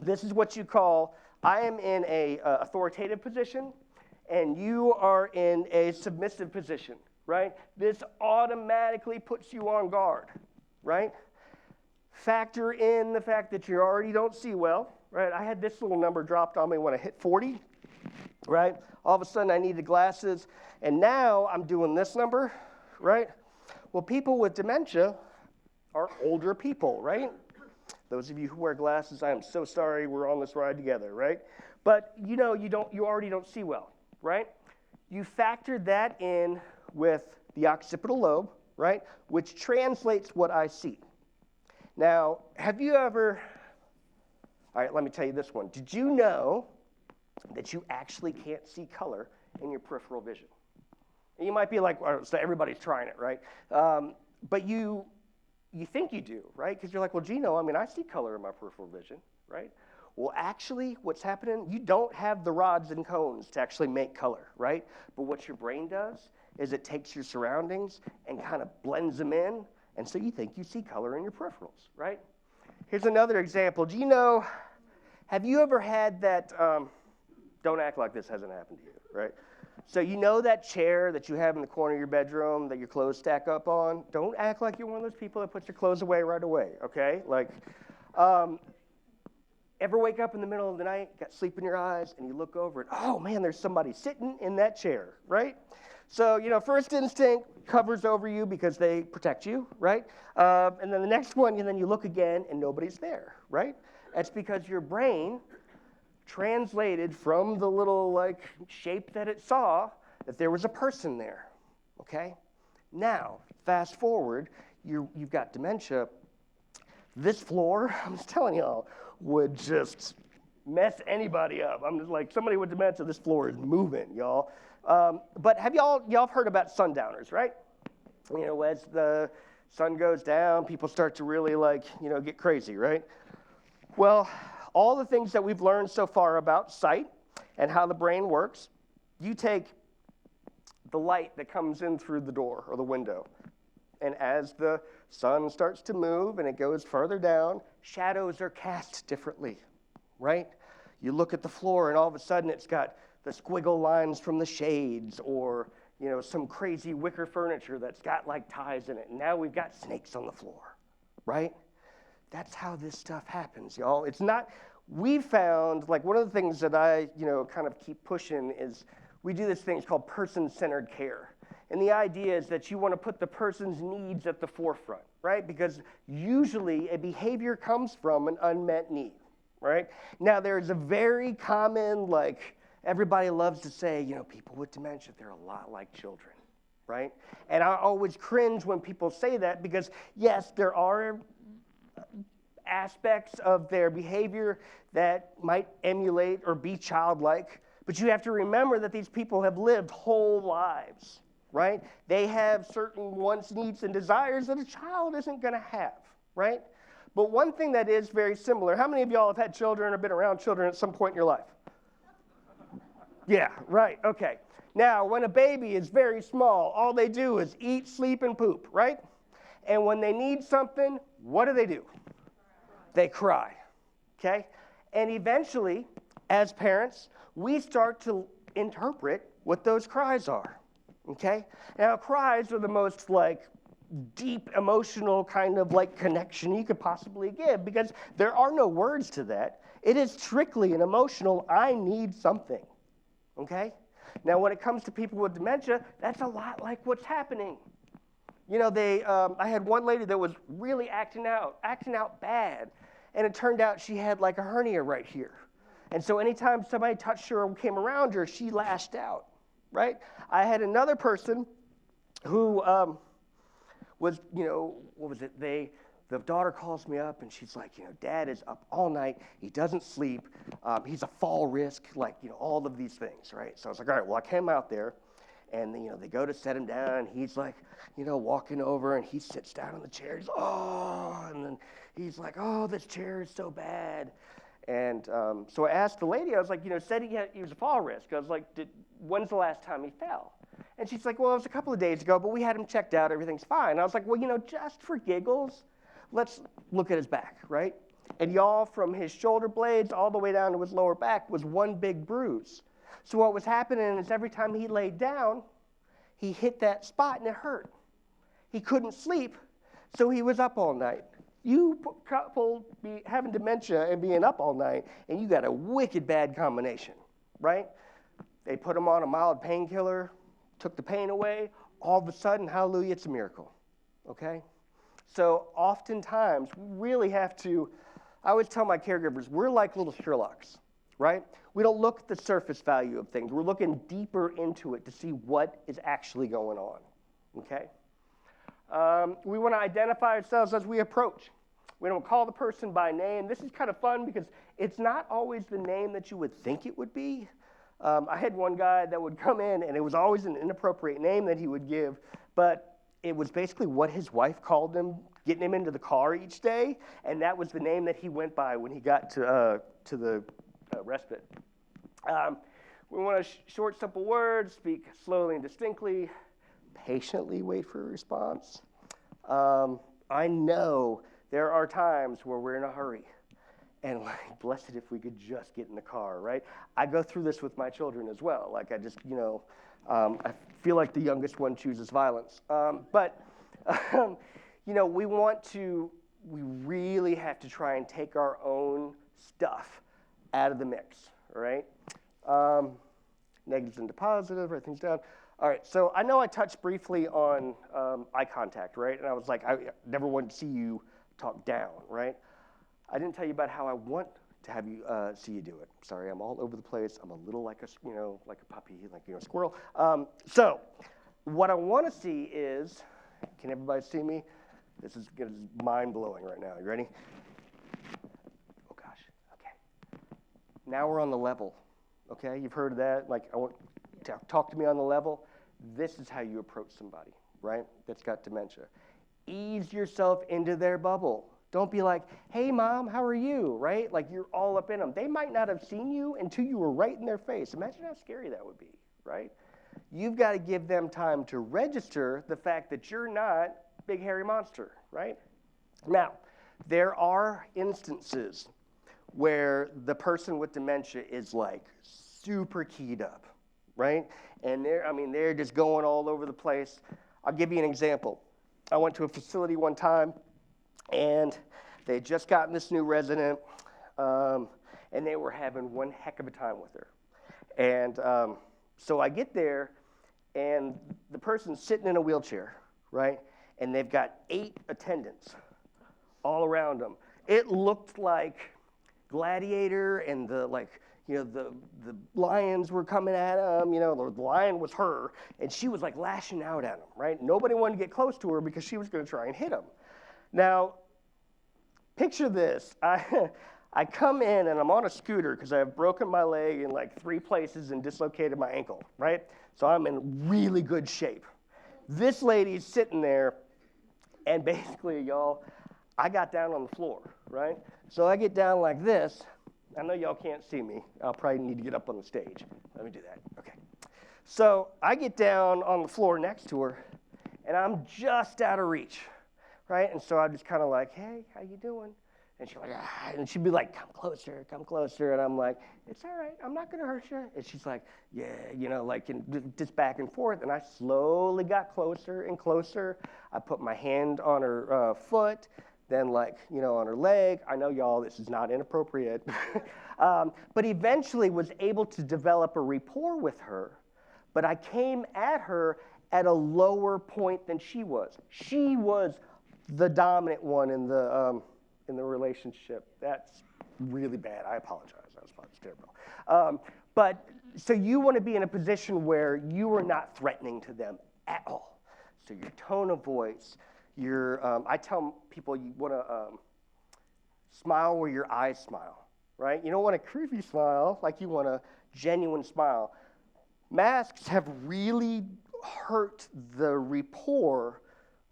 This is what you call, I am in a authoritative position, and you are in a submissive position, right? This automatically puts you on guard, right? factor in the fact that you already don't see well, right? I had this little number dropped on me when I hit 40, right? All of a sudden I needed glasses, and now I'm doing this number, right? Well, people with dementia are older people, right? Those of you who wear glasses, I am so sorry, we're on this ride together, right? But you know, you already don't see well, right? You factor that in with the occipital lobe, right? Which translates what I see. Now, have you ever, all right, let me tell you this one. Did you know that you actually can't see color in your peripheral vision? And you might be like, well, so everybody's trying it, right? But you think you do, right? Because you're like, well, Gino, I mean, I see color in my peripheral vision, right? Well, actually, what's happening, you don't have the rods and cones to actually make color, right? But what your brain does is it takes your surroundings and kind of blends them in, and so you think you see color in your peripherals, right? Here's another example. Do you know, have you ever had that, don't act like this hasn't happened to you, right? So you know that chair that you have in the corner of your bedroom that your clothes stack up on? Don't act like you're one of those people that puts your clothes away right away, okay? Like, ever wake up in the middle of the night, got sleep in your eyes, and you look over and, oh man, there's somebody sitting in that chair, right? So, you know, first instinct covers over you because they protect you, right? And then the next one, and then you look again and nobody's there, right? That's because your brain translated from the little like shape that it saw that there was a person there, okay? Now, fast forward, you've got dementia. This floor, I'm just telling y'all, would just mess anybody up. I'm just like, somebody with dementia, this floor is moving, y'all. But have y'all heard about sundowners, right? You know, as the sun goes down, people start to really like, you know, get crazy, right? Well, all the things that we've learned so far about sight and how the brain works, you take the light that comes in through the door or the window, and as the sun starts to move and it goes further down, shadows are cast differently, right? You look at the floor and all of a sudden it's got the squiggle lines from the shades, or, you know, some crazy wicker furniture that's got like ties in it. And now we've got snakes on the floor, right? That's how this stuff happens, y'all. It's not, we found, like one of the things that I, you know, kind of keep pushing is we do this thing called person-centered care. And the idea is that you want to put the person's needs at the forefront, right? Because usually a behavior comes from an unmet need, right? Now, there's a very common, like, everybody loves to say, you know, people with dementia, they're a lot like children, right? And I always cringe when people say that because, yes, there are aspects of their behavior that might emulate or be childlike, but you have to remember that these people have lived whole lives, right? They have certain wants, needs, and desires that a child isn't going to have, right? But one thing that is very similar, how many of y'all have had children or been around children at some point in your life? Yeah, right, okay. Now, when a baby is very small, all they do is eat, sleep, and poop, right? And when they need something, what do? They cry, okay? And eventually, as parents, we start to interpret what those cries are, okay? Now, cries are the most, like, deep emotional kind of, like, connection you could possibly give because there are no words to that. It is strictly an emotional, I need something, okay? Now, when it comes to people with dementia, that's a lot like what's happening. You know, I had one lady that was really acting out bad, and it turned out she had like a hernia right here. And so anytime somebody touched her or came around her, she lashed out, right? I had another person who was, you know, what was it? The daughter calls me up and she's like, you know, Dad is up all night. He doesn't sleep. He's a fall risk, like, you know, all of these things, right? So I was like, all right, well, I came out there. And, you know, they go to set him down, and he's like, you know, walking over, and he sits down on the chair. He's, oh, and then he's like, oh, this chair is so bad. And so I asked the lady, I was like, you know, said he was a fall risk. I was like, when's the last time he fell? And she's like, well, it was a couple of days ago, but we had him checked out. Everything's fine. I was like, well, you know, just for giggles, let's look at his back, right? And y'all, from his shoulder blades all the way down to his lower back was one big bruise. So what was happening is every time he laid down, he hit that spot and it hurt. He couldn't sleep, so he was up all night. couple be having dementia and being up all night, and you got a wicked bad combination, right? They put them on a mild painkiller, took the pain away. All of a sudden, hallelujah, it's a miracle, okay? So oftentimes, we really have to, I always tell my caregivers, we're like little Sherlocks, right? We don't look at the surface value of things. We're looking deeper into it to see what is actually going on, okay? We want to identify ourselves as we approach. We don't call the person by name. This is kind of fun because it's not always the name that you would think it would be. I had one guy that would come in, and it was always an inappropriate name that he would give, but it was basically what his wife called him, getting him into the car each day, and that was the name that he went by when he got to the respite. We want short, simple words, speak slowly and distinctly, patiently wait for a response. I know there are times where we're in a hurry, and like, blessed if we could just get in the car, right? I go through this with my children as well. Like, I just, I feel like the youngest one chooses violence. We really have to try and take our own stuff out of the mix, right? Negatives into positive, write things down. All right, so I know I touched briefly on eye contact, right? And I was like, I never wanted to see you talk down, right? I didn't tell you about how I want to have you see you do it. Sorry, I'm all over the place. I'm a little like a puppy, like a squirrel. So what I want to see is, can everybody see me? This is mind blowing right now. You ready? Oh gosh. Okay. Now we're on the level. Okay, you've heard of that. Like, I want to talk to me on the level. This is how you approach somebody, right? That's got dementia. Ease yourself into their bubble. Don't be like, hey, Mom, how are you, right? Like, you're all up in them. They might not have seen you until you were right in their face. Imagine how scary that would be, right? You've got to give them time to register the fact that you're not big hairy monster, right? Now, there are instances where the person with dementia is like super keyed up, right? And they're just going all over the place. I'll give you an example. I went to a facility one time, and they had just gotten this new resident, and they were having one heck of a time with her. And so I get there, and the person's sitting in a wheelchair, right? And they've got 8 attendants all around them. It looked like Gladiator, and the lions were coming at him. The lion was her, and she was like lashing out at him, right? Nobody wanted to get close to her because she was going to try and hit him. Now, picture this. I come in, and I'm on a scooter because I have broken my leg in like 3 places and dislocated my ankle, right? So I'm in really good shape. This lady's sitting there, and basically, y'all, I got down on the floor, right? So I get down like this. I know y'all can't see me. I'll probably need to get up on the stage. Let me do that. Okay. So I get down on the floor next to her, and I'm just out of reach, right? And so I'm just kind of like, hey, how you doing? And she's like, ah, and she'd be like, come closer. And I'm like, it's all right. I'm not going to hurt you. And she's like, yeah, and just back and forth. And I slowly got closer and closer. I put my hand on her foot, then on her leg. I know, y'all, this is not inappropriate. But eventually was able to develop a rapport with her. But I came at her at a lower point than she was. She was the dominant one in the relationship. That's really bad. I apologize. That was terrible. But so you want to be in a position where you are not threatening to them at all. So your tone of voice, I tell people you want to smile where your eyes smile, right? You don't want a creepy smile, like you want a genuine smile. Masks have really hurt the rapport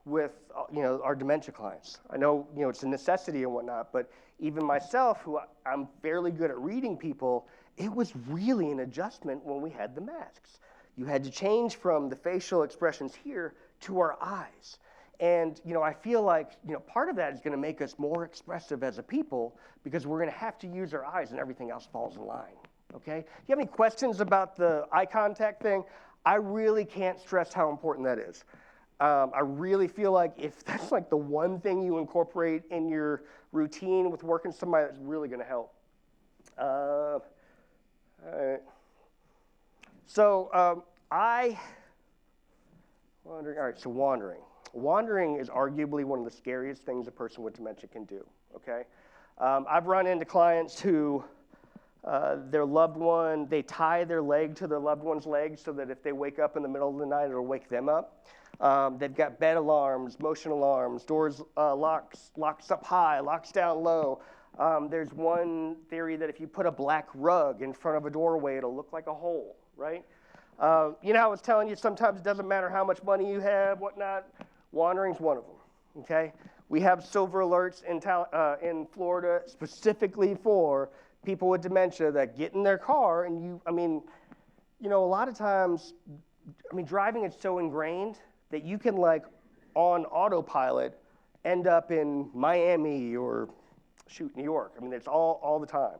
with our dementia clients. I know it's a necessity and whatnot, but even myself, who I'm fairly good at reading people, it was really an adjustment when we had the masks. You had to change from the facial expressions here to our eyes. And I feel like part of that is going to make us more expressive as a people because we're going to have to use our eyes and everything else falls in line. Okay? Do you have any questions about the eye contact thing? I really can't stress how important that is. I really feel like if that's like the one thing you incorporate in your routine with working with somebody, that's really going to help. All right. So wandering. All right. So wandering. Wandering is arguably one of the scariest things a person with dementia can do. Okay. I've run into clients who their loved one, they tie their leg to their loved one's leg so that if they wake up in the middle of the night, it'll wake them up. They've got bed alarms, motion alarms, doors locks up high, locks down low. There's one theory that if you put a black rug in front of a doorway, it'll look like a hole, right? You know, I was telling you, sometimes it doesn't matter how much money you have, whatnot. Wandering's one of them, okay? We have silver alerts in Florida specifically for people with dementia that get in their car and a lot of times, driving is so ingrained that you can, like, on autopilot, end up in Miami or, New York. It's all the time.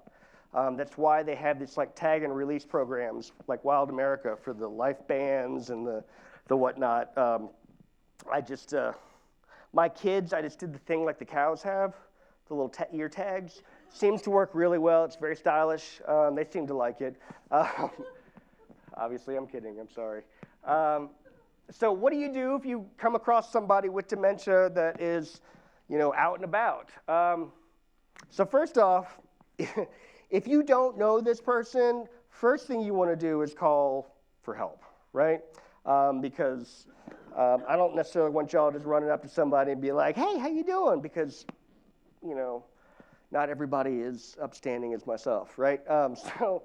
That's why they have this, like, tag and release programs, like Wild America, for the life bands and the whatnot. My kids, I just did the thing like the cows have, the little ear tags. Seems to work really well. It's very stylish. They seem to like it. Obviously, I'm kidding. I'm sorry. So what do you do if you come across somebody with dementia that is, out and about? So first off, if you don't know this person, first thing you want to do is call for help, right? Because I don't necessarily want y'all just running up to somebody and be like, hey, how you doing? Because, not everybody is upstanding as myself, right? But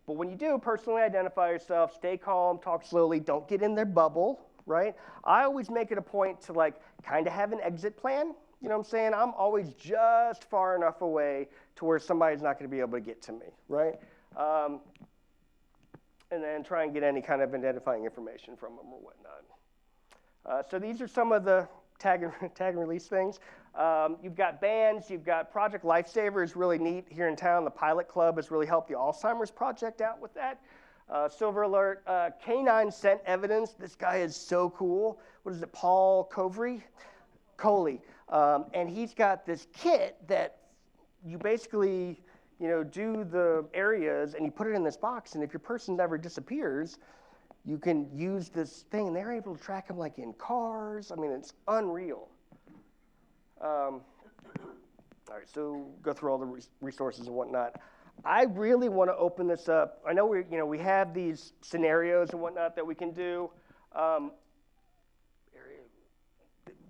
when you do, personally identify yourself, stay calm, talk slowly, don't get in their bubble, right? I always make it a point to, like, kind of have an exit plan. You know what I'm saying? I'm always just far enough away to where somebody's not going to be able to get to me, right? And then try and get any kind of identifying information from them or whatnot. So these are some of the tag and release things. You've got bands, you've got Project Lifesaver is really neat here in town. The Pilot Club has really helped the Alzheimer's Project out with that. Silver Alert, Canine Scent Evidence. This guy is so cool. What is it, Paul Coley. And he's got this kit that you basically, do the areas and you put it in this box, and if your person never disappears, you can use this thing, and they're able to track them like in cars. It's unreal. All right, so go through all the resources and whatnot. I really want to open this up. I know we have these scenarios and whatnot that we can do.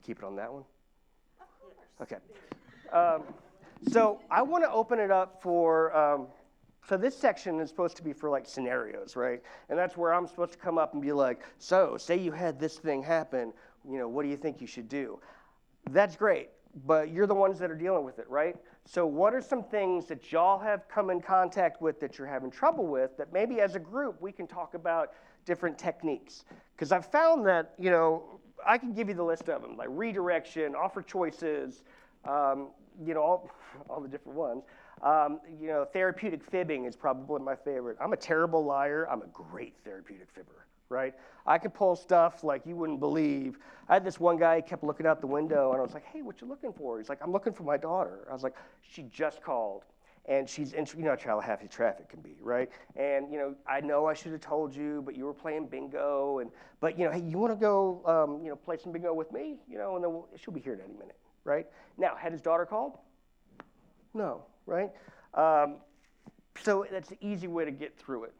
Keep it on that one. Okay. So I want to open it up for. So this section is supposed to be for, like, scenarios, right? And that's where I'm supposed to come up and be like, so say you had this thing happen, what do you think you should do? That's great, but you're the ones that are dealing with it, right? So what are some things that y'all have come in contact with that you're having trouble with that maybe as a group we can talk about different techniques? Because I've found that, I can give you the list of them, like redirection, offer choices, all the different ones. Therapeutic fibbing is probably my favorite. I'm a terrible liar. I'm a great therapeutic fibber, right? I can pull stuff like you wouldn't believe. I had this one guy, kept looking out the window, and I was like, hey, what you looking for? He's like, I'm looking for my daughter. I was like, she just called, and she's in, how Tallahassee traffic can be, right? And, I know I should have told you, but you were playing bingo, but hey, you want to go, play some bingo with me? And then she'll be here in any minute, right? Now, had his daughter called? No. Right? So that's the easy way to get through it.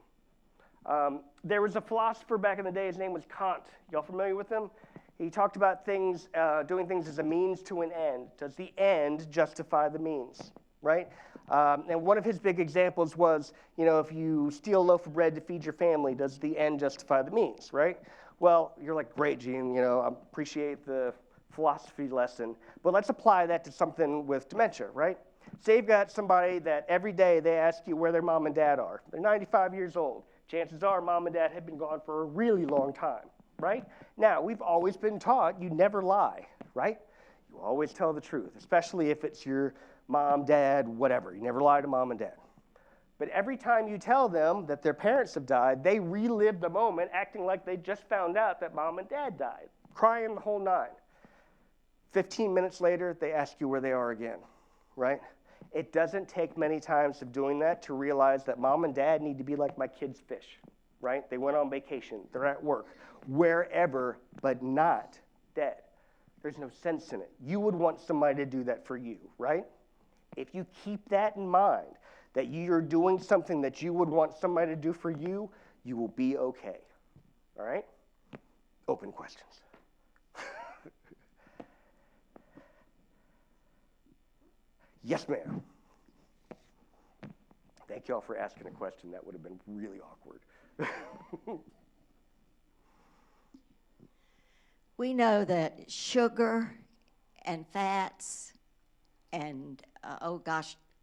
There was a philosopher back in the day, his name was Kant. Y'all familiar with him? He talked about things, doing things as a means to an end. Does the end justify the means? Right? And one of his big examples was, if you steal a loaf of bread to feed your family, does the end justify the means? Right? Well, you're like, great, Gene, I appreciate the philosophy lesson, but let's apply that to something with dementia, right? Say you've got somebody that every day they ask you where their mom and dad are. They're 95 years old. Chances are mom and dad have been gone for a really long time, right? Now, we've always been taught you never lie, right? You always tell the truth, especially if it's your mom, dad, whatever. You never lie to mom and dad. But every time you tell them that their parents have died, they relive the moment acting like they just found out that mom and dad died, crying the whole nine. 15 minutes later, they ask you where they are again, right? It doesn't take many times of doing that to realize that mom and dad need to be like my kids' fish, right? They went on vacation, they're at work, wherever, but not dead. There's no sense in it. You would want somebody to do that for you, right? If you keep that in mind, that you're doing something that you would want somebody to do for you, you will be okay, all right? Open questions. Yes, ma'am. Thank y'all for asking a question. That would have been really awkward. We know that sugar and fats and,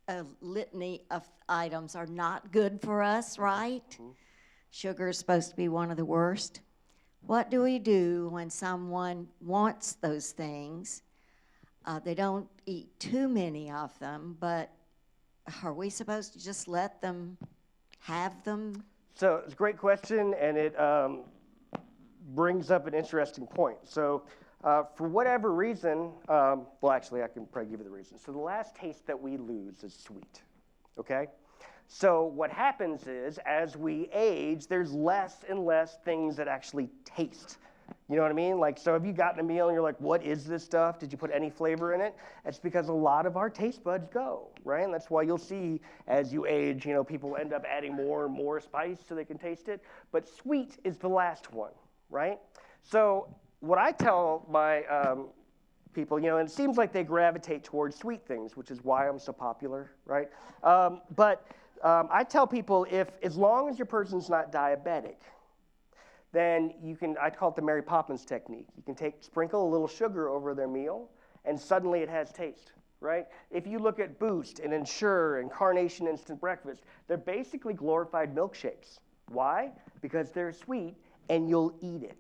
a litany of items are not good for us, right? Mm-hmm. Sugar is supposed to be one of the worst. What do we do when someone wants those things? They don't eat too many of them, but are we supposed to just let them have them? So it's a great question, and it brings up an interesting point. So for whatever reason, well, actually, I can probably give you the reason. So the last taste that we lose is sweet, okay? So what happens is, as we age, there's less and less things that actually taste. You know what I mean? Like, so have you gotten a meal and you're like, what is this stuff? Did you put any flavor in it? It's because a lot of our taste buds go, right? And that's why you'll see as you age, you know, people end up adding more and more spice so they can taste it. But sweet is the last one, right? So what I tell my people, you know, and it seems like they gravitate towards sweet things, which is why I'm so popular, right? But I tell people, as long as your person's not diabetic, then you can, I call it the Mary Poppins technique. You can sprinkle a little sugar over their meal, and suddenly it has taste, right? If you look at Boost and Ensure and Carnation Instant Breakfast, they're basically glorified milkshakes. Why? Because they're sweet, and you'll eat it,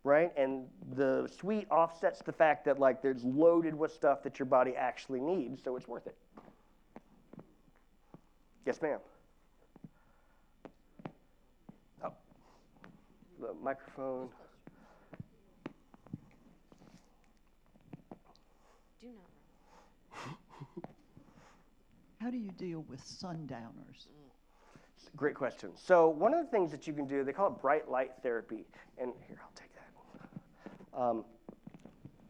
right? And the sweet offsets the fact that, like, there's loaded with stuff that your body actually needs, so it's worth it. Yes, ma'am. The microphone. Do not. How do you deal with sundowners? Great question. So one of the things that you can do, they call it bright light therapy. And here, I'll take that.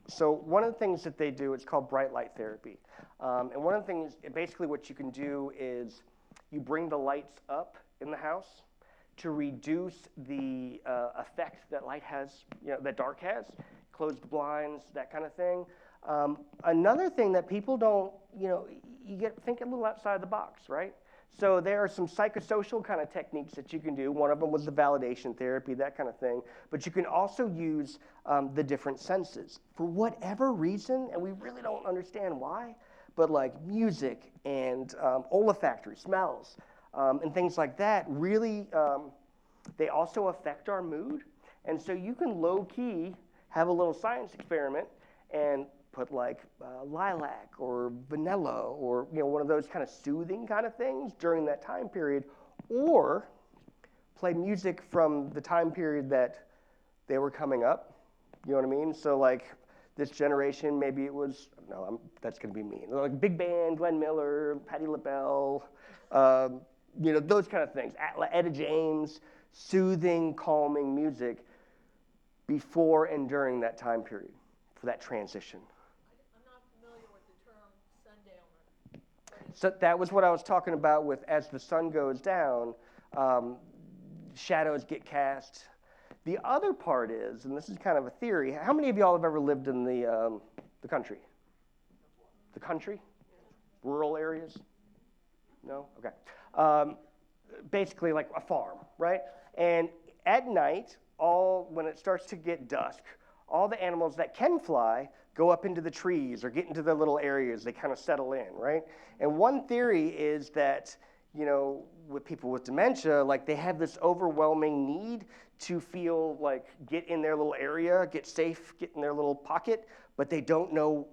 So one of the things that they do, it's called bright light therapy. And one of the things, basically what you can do is you bring the lights up in the house to reduce the effect that light has, you know, that dark has, close the blinds, that kind of thing. Another thing that people don't, you know, think a little outside the box, right? So there are some psychosocial kind of techniques that you can do. One of them was the validation therapy, that kind of thing. But you can also use the different senses. For whatever reason, and we really don't understand why, but like music and olfactory smells, and things like that really, they also affect our mood. And so you can low-key have a little science experiment and put like lilac or vanilla or, you know, one of those kind of soothing kind of things during that time period, or play music from the time period that they were coming up. You know what I mean? So like this generation, maybe it was, no, that's going to be mean. Like big band, Glenn Miller, Patti LaBelle, you know, those kind of things. Etta James, soothing, calming music before and during that time period for that transition. I'm not familiar with the term sundowner. So that was what I was talking about with as the sun goes down, shadows get cast. The other part is, and this is kind of a theory, how many of y'all have ever lived in the country? The country? Rural areas? No? Okay. Basically like a farm, right? And at night, when it starts to get dusk, all the animals that can fly go up into the trees or get into their little areas. They kind of settle in, right? And one theory is that, you know, with people with dementia, like they have this overwhelming need to feel like get in their little area, get safe, get in their little pocket, but they don't know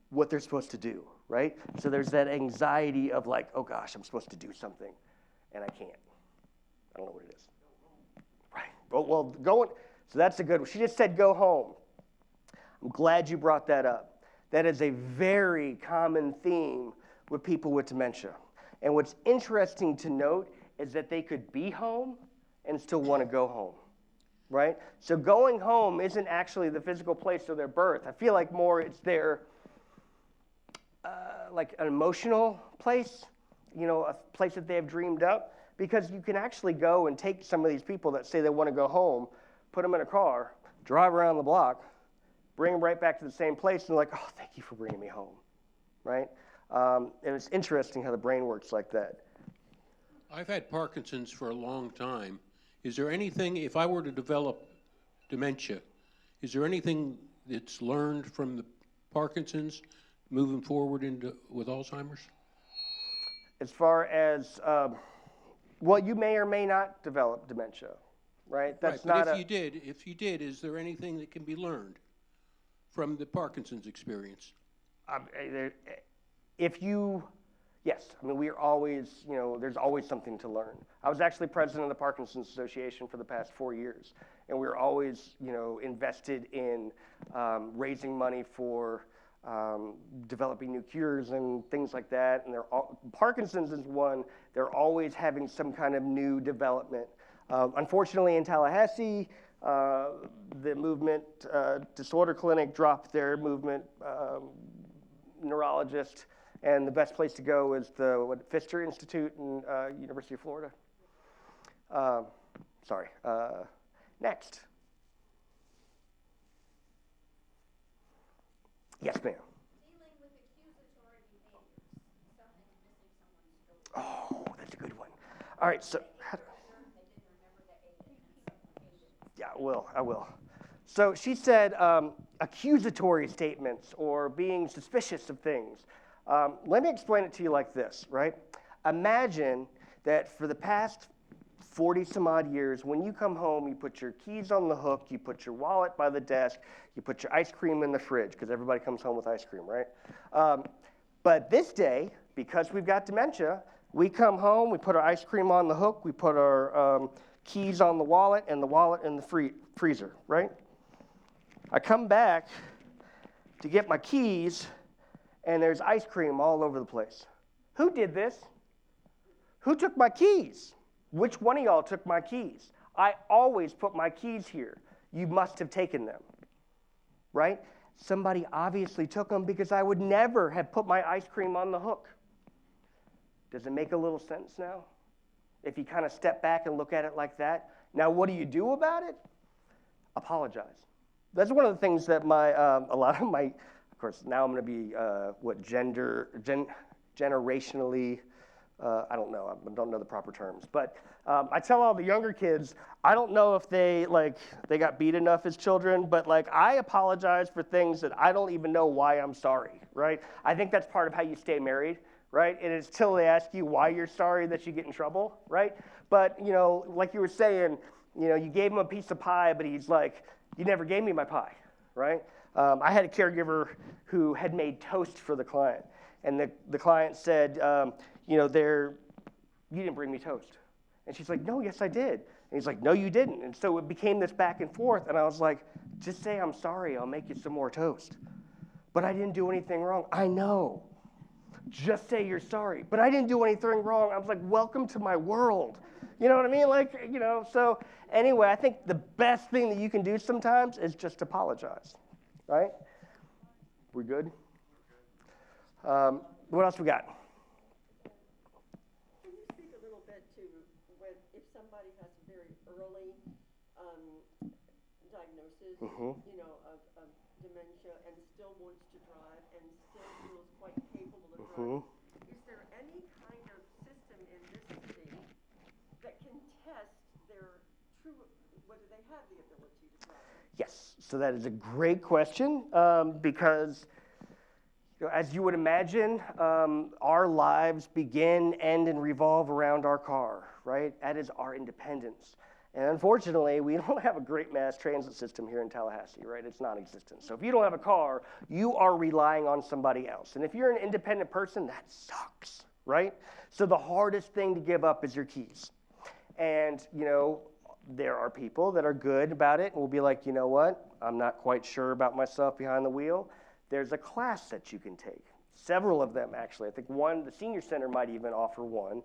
what they're supposed to do, right? So there's that anxiety of like, oh gosh, I'm supposed to do something. and I can't. I don't know what it is. Right. Well, going. So that's a good one. She just said go home. I'm glad you brought that up. That is a very common theme with people with dementia. And what's interesting to note is that they could be home and still want to go home, right? So going home isn't actually the physical place of their birth. I feel like more it's their, like an emotional place, a place that they have dreamed up. Because you can actually go and take some of these people that say they want to go home, put them in a car, drive around the block, bring them right back to the same place, and they're like, oh, thank you for bringing me home, right? And it's interesting how the brain works like that. I've had Parkinson's for a long time. Is there anything, if I were to develop dementia, is there anything that's learned from the Parkinson's moving forward with Alzheimer's? As far as, well, you may or may not develop dementia, right? That's right, not but if you did, is there anything that can be learned from the Parkinson's experience? Yes, I mean, we are always, there's always something to learn. I was actually president of the Parkinson's Association for the past 4 years, and we were always, invested in raising money for developing new cures and things like that. And Parkinson's is one, they're always having some kind of new development. Unfortunately, in Tallahassee, the movement disorder clinic dropped their movement neurologist, and the best place to go is the Pfister Institute in University of Florida. Next. Yes, ma'am. Dealing with accusatory behaviors, something missing someone's story. Oh, that's a good one. All right, so. Yeah, I will. So she said accusatory statements or being suspicious of things. Let me explain it to you like this, right? Imagine that for the past 40 some odd years, when you come home, you put your keys on the hook, you put your wallet by the desk, you put your ice cream in the fridge, because everybody comes home with ice cream, right? But this day, because we've got dementia, we come home, we put our ice cream on the hook, we put our keys on the wallet and the wallet in the freezer, right? I come back to get my keys, and there's ice cream all over the place. Who did this? Who took my keys? Which one of y'all took my keys? I always put my keys here. You must have taken them, right? Somebody obviously took them because I would never have put my ice cream on the hook. Does it make a little sense now? If you kind of step back and look at it like that. Now, what do you do about it? Apologize. That's one of the things that a lot of my, of course, now I'm going to be, generationally, I don't know the proper terms, but I tell all the younger kids, I don't know if they got beat enough as children, but I apologize for things that I don't even know why I'm sorry, right? I think that's part of how you stay married, right? And it's till they ask you why you're sorry that you get in trouble, right? But, like you were saying, you gave him a piece of pie, but he's like, you never gave me my pie, right? I had a caregiver who had made toast for the client, and the client said, you didn't bring me toast. And she's like, no, yes, I did. And he's like, no, you didn't. And so it became this back and forth, and I was like, just say I'm sorry, I'll make you some more toast. But I didn't do anything wrong. I know. Just say you're sorry. But I didn't do anything wrong. I was like, welcome to my world. You know what I mean? So anyway, I think the best thing that you can do sometimes is just apologize, right? We good? What else we got? Can you speak a little bit to if somebody has a very early diagnosis, of dementia and still wants to drive and still feels quite capable of driving, is there any kind of system in this city that can test their whether they have the ability to drive? Yes, so that is a great question because as you would imagine, our lives begin, end, and revolve around our car, right? That is our independence. And unfortunately, we don't have a great mass transit system here in Tallahassee, right? It's non-existent. So if you don't have a car, you are relying on somebody else. And if you're an independent person, that sucks, right? So the hardest thing to give up is your keys. And, there are people that are good about it and will be like, you know what, I'm not quite sure about myself behind the wheel. There's a class that you can take. Several of them, actually. I think the senior center might even offer one.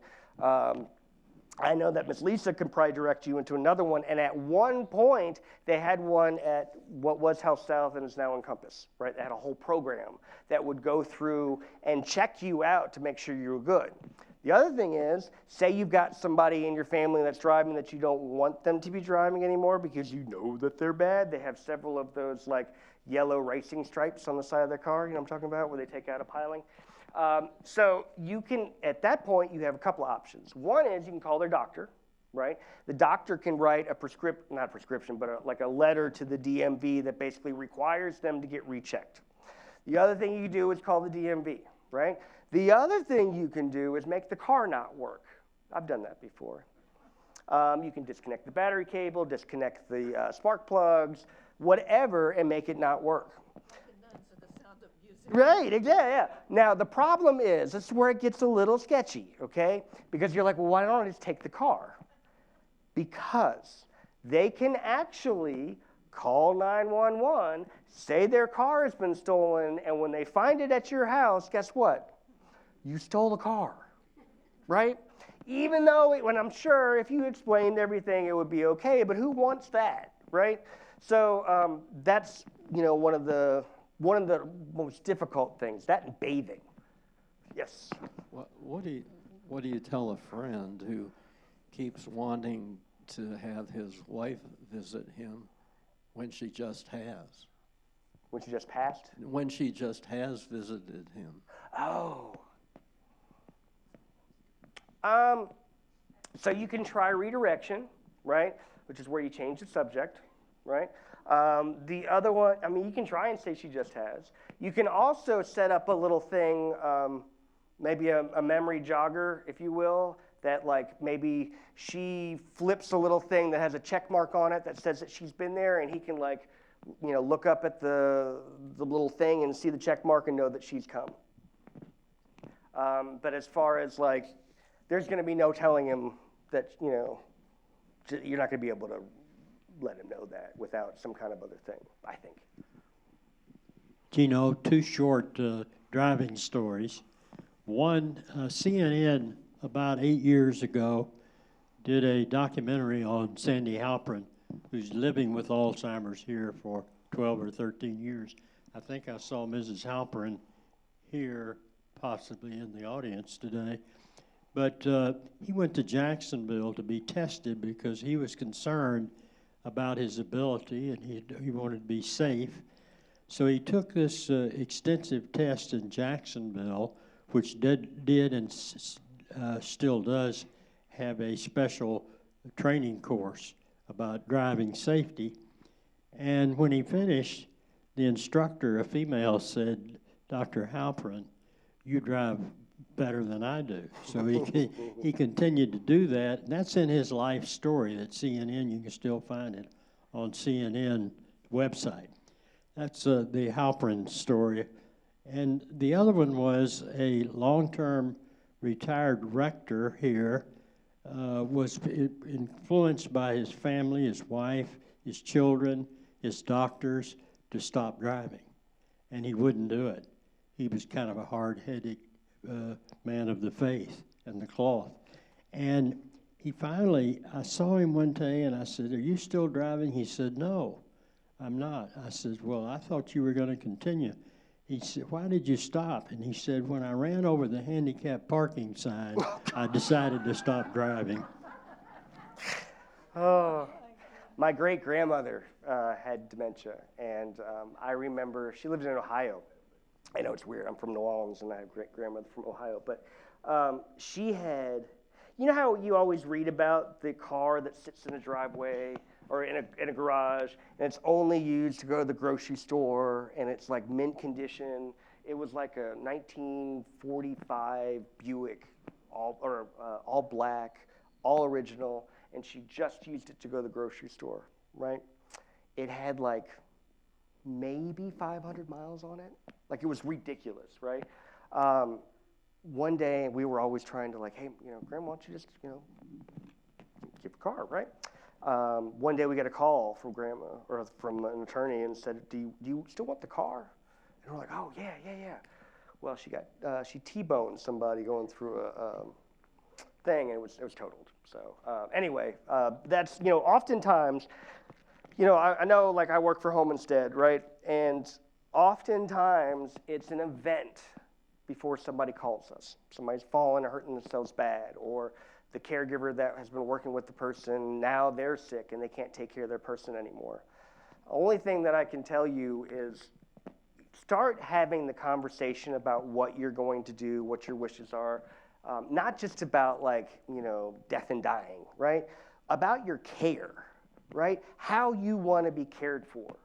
I know that Ms. Lisa can probably direct you into another one. And at one point, they had one at what was Health South and is now Encompass, right? They had a whole program that would go through and check you out to make sure you were good. The other thing is, say you've got somebody in your family that's driving that you don't want them to be driving anymore because you know that they're bad. They have several of those like yellow racing stripes on the side of their car, you know what I'm talking about, where they take out a piling. So you can, at that point, you have a couple of options. One is you can call their doctor, right? The doctor can write not a prescription, but like a letter to the DMV that basically requires them to get rechecked. The other thing you do is call the DMV, right? The other thing you can do is make the car not work. I've done that before. You can disconnect the battery cable, disconnect the spark plugs, whatever, and make it not work. Right, exactly, yeah. Now, the problem is, this is where it gets a little sketchy, okay? Because you're like, well, why don't I just take the car? Because they can actually call 911, say their car has been stolen, and when they find it at your house, guess what? You stole the car, right? Even though, when I'm sure if you explained everything, it would be okay, but who wants that, right? So that's, one of the most difficult things, that and bathing. Yes? What do you tell a friend who keeps wanting to have his wife visit him when she just has? When she just passed? When she just has visited him. Oh. So you can try redirection, right? Which is where you change the subject, right? The other one, you can try and say she just has. You can also set up a little thing, maybe a memory jogger, if you will, that like maybe she flips a little thing that has a check mark on it that says that she's been there, and he can like, look up at the little thing and see the check mark and know that she's come. But as far as like, there's going to be no telling him that, you're not going to be able to let him know that without some kind of other thing, I think. Gino, two short driving stories. One, CNN about 8 years ago did a documentary on Sandy Halpern, who's living with Alzheimer's here for 12 or 13 years. I think I saw Mrs. Halpern here, possibly in the audience today. But he went to Jacksonville to be tested because he was concerned about his ability, and he wanted to be safe. So he took this extensive test in Jacksonville, which did and still does have a special training course about driving safety. And when he finished, the instructor, a female, said, "Dr. Halpern, you drive better than I do." So he continued to do that. And that's in his life story at CNN. You can still find it on CNN website. That's the Halpern story. And the other one was a long-term retired rector here, was influenced by his family, his wife, his children, his doctors to stop driving. And he wouldn't do it. He was kind of a hard-headed man of the faith and the cloth. And he finally, I saw him one day and I said, "Are you still driving?" He said, "No, I'm not." I said, "Well, I thought you were going to continue." He said, "Why did you stop?" And he said, "When I ran over the handicap parking sign, I decided to stop driving." Oh, my great-grandmother had dementia, and I remember she lived in Ohio. I know it's weird. I'm from New Orleans, and I have a great-grandmother from Ohio. But she had, you know how you always read about the car that sits in a driveway or in a garage, and it's only used to go to the grocery store, and it's like mint condition. It was like a 1945 Buick, all black, all original, and she just used it to go to the grocery store, right? It had like maybe 500 miles on it. Like, it was ridiculous, right? one day we were always trying to like, hey, Grandma, why don't you just, keep a car, right? One day we got a call from Grandma or from an attorney and said, do you still want the car? And we're like, oh, yeah. Well, she T-boned somebody going through a thing, and it was totaled. So anyway, that's, oftentimes, I know, like, I work for Home Instead, right? And oftentimes it's an event before somebody calls us. Somebody's fallen or hurting themselves bad, or the caregiver that has been working with the person, now they're sick and they can't take care of their person anymore. The only thing that I can tell you is start having the conversation about what you're going to do, what your wishes are, not just about death and dying, right? About your care, right? How you want to be cared for,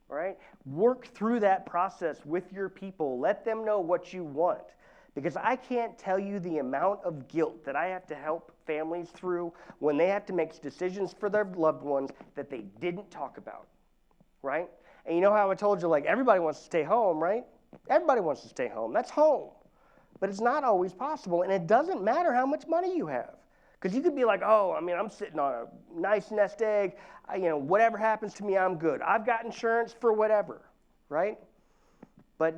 right? Work through that process with your people. Let them know what you want. Because I can't tell you the amount of guilt that I have to help families through when they have to make decisions for their loved ones that they didn't talk about, right? And you know how I told you, everybody wants to stay home, right? Everybody wants to stay home. That's home. But it's not always possible, and it doesn't matter how much money you have. Because you could be like, I'm sitting on a nice nest egg. Whatever happens to me, I'm good. I've got insurance for whatever, right? But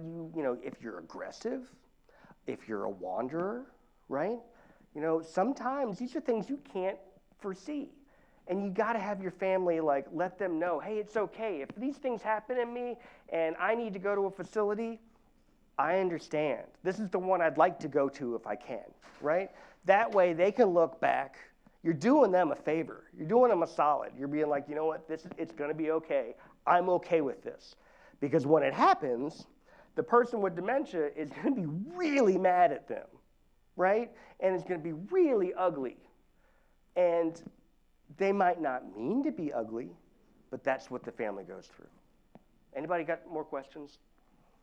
if you're aggressive, if you're a wanderer, right? Sometimes these are things you can't foresee. And you got to have your family, let them know, hey, it's okay. If these things happen to me and I need to go to a facility, I understand. This is the one I'd like to go to if I can, right? That way they can look back. You're doing them a favor. You're doing them a solid. You're being like, you know what, it's going to be okay. I'm okay with this. Because when it happens, the person with dementia is going to be really mad at them, right? And it's going to be really ugly. And they might not mean to be ugly, but that's what the family goes through. Anybody got more questions?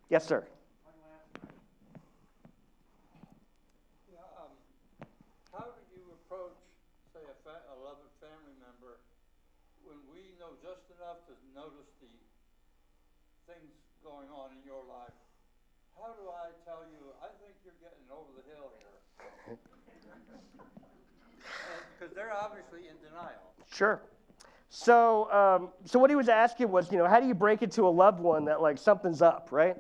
Yes, sir. How do you approach, say, a loved family member when we know just enough to notice the things going on in your life? How do I tell you, I think you're getting over the hill here? Because they're obviously in denial. Sure. So what he was asking was, how do you break it to a loved one that something's up, right?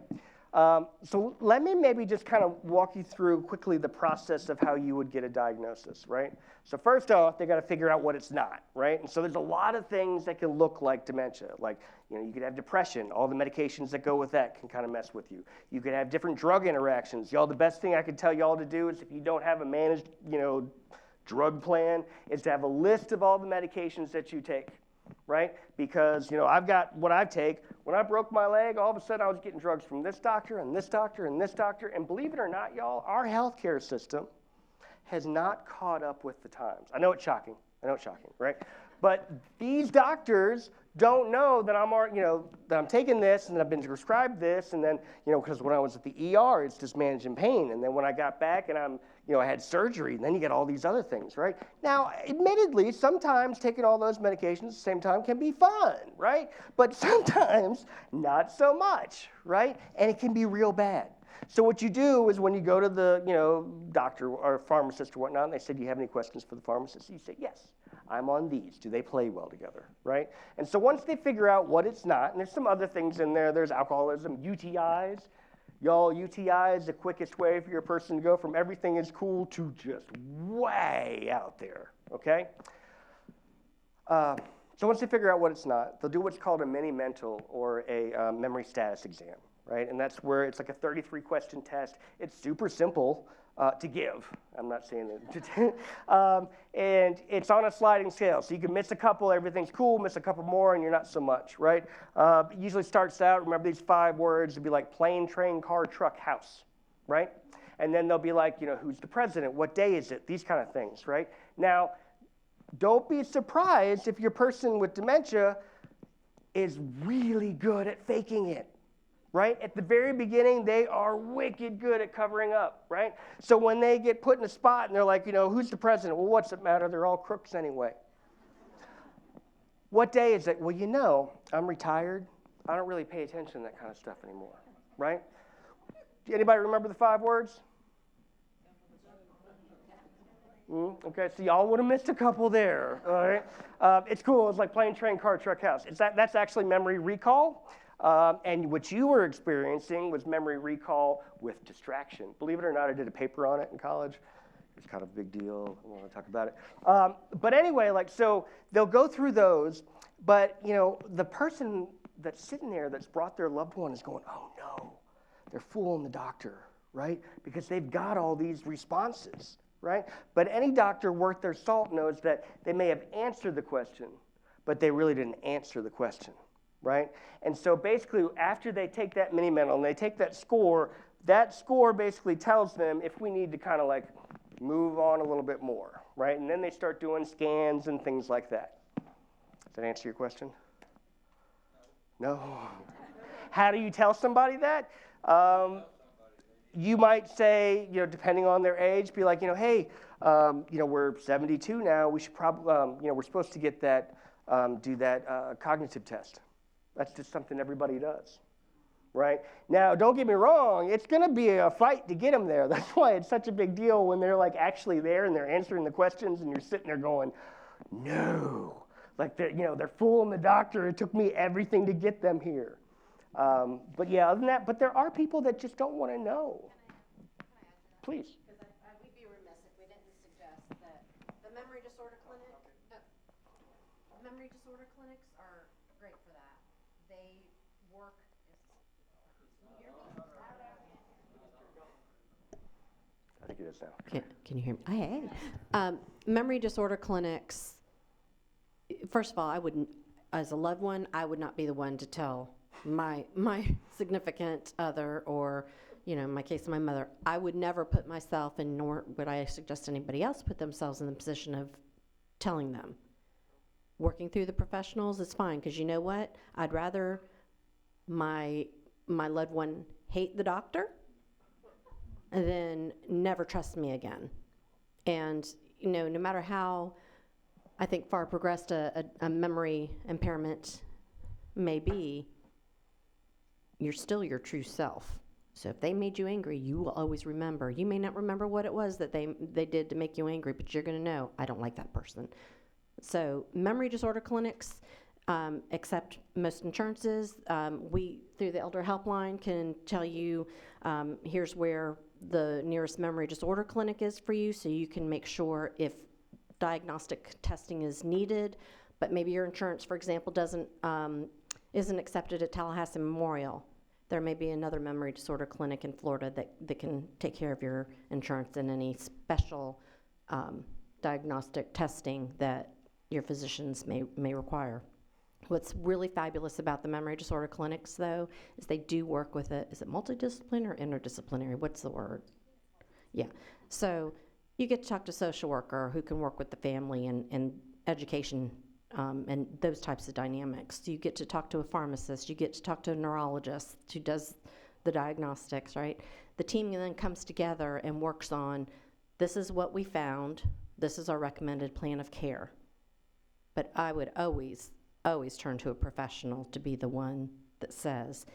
So let me maybe just kind of walk you through quickly the process of how you would get a diagnosis, right? So first off, they got to figure out what it's not, right? And so there's a lot of things that can look like dementia. You could have depression. All the medications that go with that can kind of mess with you. You could have different drug interactions. Y'all, the best thing I could tell y'all to do is if you don't have a managed, drug plan, is to have a list of all the medications that you take, right? Because, I've got what I take. When I broke my leg, all of a sudden I was getting drugs from this doctor and this doctor and this doctor. And believe it or not, y'all, our healthcare system has not caught up with the times. I know it's shocking, right? But these doctors don't know that that I'm taking this and that I've been prescribed this, and then, because when I was at the ER, it's just managing pain. And then when I got back and I had surgery, and then you get all these other things, right? Now, admittedly, sometimes taking all those medications at the same time can be fun, right? But sometimes not so much, right? And it can be real bad. So what you do is when you go to the, doctor or pharmacist or whatnot, and they said, do you have any questions for the pharmacist? You say, yes, I'm on these. Do they play well together, right? And so once they figure out what it's not, and there's some other things in there, there's alcoholism, UTIs. Y'all, UTI is the quickest way for your person to go from everything is cool to just way out there, okay? So once they figure out what it's not, they'll do what's called a mini-mental or a memory status exam, right? And that's where it's like a 33-question test. It's super simple to give. I'm not saying it. And it's on a sliding scale. So you can miss a couple, everything's cool, miss a couple more, and you're not so much, right? It usually starts out, remember these 5 words, it'd be like plane, train, car, truck, house, right? And then they'll be like, who's the president? What day is it? These kind of things, right? Now, don't be surprised if your person with dementia is really good at faking it. Right? At the very beginning, they are wicked good at covering up, right? So when they get put in a spot and they're like, who's the president? Well, what's it matter? They're all crooks anyway. What day is it? Well, I'm retired. I don't really pay attention to that kind of stuff anymore, right? Do anybody remember the 5 words? Okay, so y'all would have missed a couple there, all right? It's cool, it's like playing train, car, truck, house. That's actually memory recall. And what you were experiencing was memory recall with distraction. Believe it or not, I did a paper on it in college. It's kind of a big deal. I don't want to talk about it. But anyway, like, so they'll go through those, but, you know, the person that's sitting there that's brought their loved one is going, oh no, they're fooling the doctor, right? Because they've got all these responses, right? But any doctor worth their salt knows that they may have answered the question, but they really didn't answer the question, right? And so basically, after they take that mini mental and they take that score basically tells them if we need to kind of like move on a little bit more, right? And then they start doing scans and things like that. Does that answer your question? No. How do you tell somebody that? You might say, you know, depending on their age, be like, you know, hey, you know, we're 72 now. We should probably, you know, we're supposed to get that, do that cognitive test. That's just something everybody does, right? Now, don't get me wrong. It's going to be a fight to get them there. That's why it's such a big deal when they're like actually there and they're answering the questions and you're sitting there going, no. Like, you know, they're fooling the doctor. It took me everything to get them here. But yeah, other than that, but there are people that just don't want to know. Please. Because we'd be remiss if we didn't suggest that the memory disorder clinics are great for that. They work. I think it is now. Can you hear me? Hey. Memory disorder clinics. First of all, I wouldn't, as a loved one, I would not be the one to tell my significant other, or, you know, in my case, my mother. I would never put myself, and nor would I suggest anybody else put themselves in the position of telling them. Working through the professionals is fine, because you know what? I'd rather my loved one hate the doctor than never trust me again. And, you know, no matter how, I think, far progressed a memory impairment may be, you're still your true self. So if they made you angry, you will always remember. You may not remember what it was that they did to make you angry, but you're going to know, I don't like that person. So memory disorder clinics accept most insurances. We, through the Elder Helpline, can tell you here's where the nearest memory disorder clinic is for you, so you can make sure if diagnostic testing is needed, but maybe your insurance, for example, isn't accepted at Tallahassee Memorial. There may be another memory disorder clinic in Florida that can take care of your insurance and any special diagnostic testing that your physicians may require. What's really fabulous about the memory disorder clinics, though, is they do work with is it multidisciplinary or interdisciplinary? What's the word? Yeah. So you get to talk to a social worker who can work with the family and education and those types of dynamics. You get to talk to a pharmacist. You get to talk to a neurologist who does the diagnostics, right? The team then comes together and works on, this is what we found. This is our recommended plan of care. But I would always turn to a professional to be the one that says,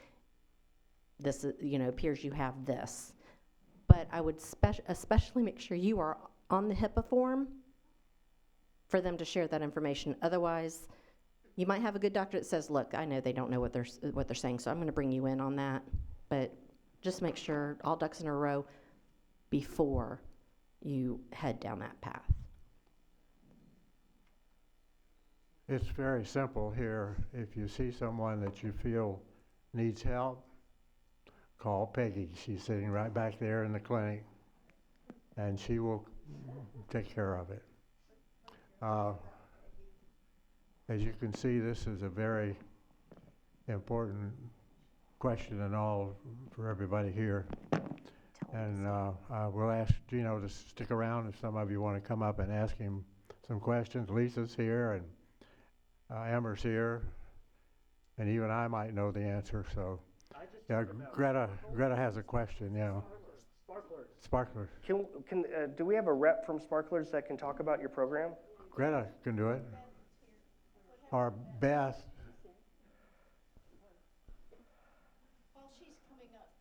this is, you know, appears you have this. But I would especially make sure you are on the HIPAA form for them to share that information. Otherwise, you might have a good doctor that says, look, I know they don't know what they're saying, so I'm going to bring you in on that. But just make sure all ducks in a row before you head down that path. It's very simple here. If you see someone that you feel needs help, call Peggy. She's sitting right back there in the clinic, and she will take care of it. As you can see, this is a very important question and all for everybody here. And we'll ask Gino to stick around if some of you want to come up and ask him some questions. Lisa's here, and Amber's here, and even I might know the answer. So, yeah, Greta has a question. Yeah. Sparklers. Do we have a rep from Sparklers that can talk about your program? Greta can do it. Or Beth. While she's coming up,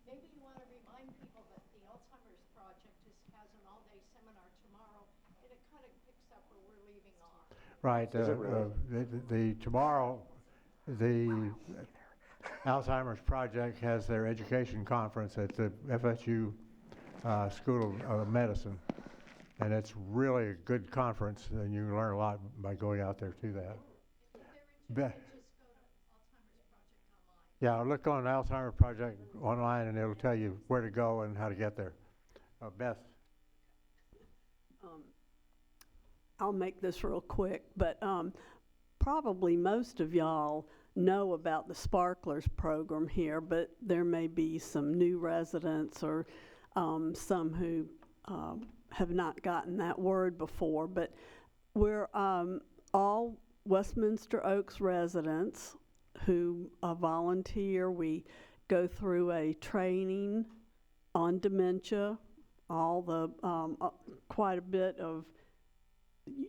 maybe you want to remind people that the Alzheimer's Project has an all-day seminar tomorrow kind of picks up where we're leaving off. Right, Is it really? tomorrow, the Alzheimer's Project has their education conference at the FSU School of Medicine. And it's really a good conference, and you learn a lot by going out there to that. If they're Be- interested, just go to Alzheimer's Project online. Yeah, look on Alzheimer's Project online, and it'll tell you where to go and how to get there. Beth? I'll make this real quick, but probably most of y'all know about the Sparklers program here, but there may be some new residents or some who have not gotten that word before. But we're all Westminster Oaks residents who volunteer. We go through a training on dementia. All the quite a bit of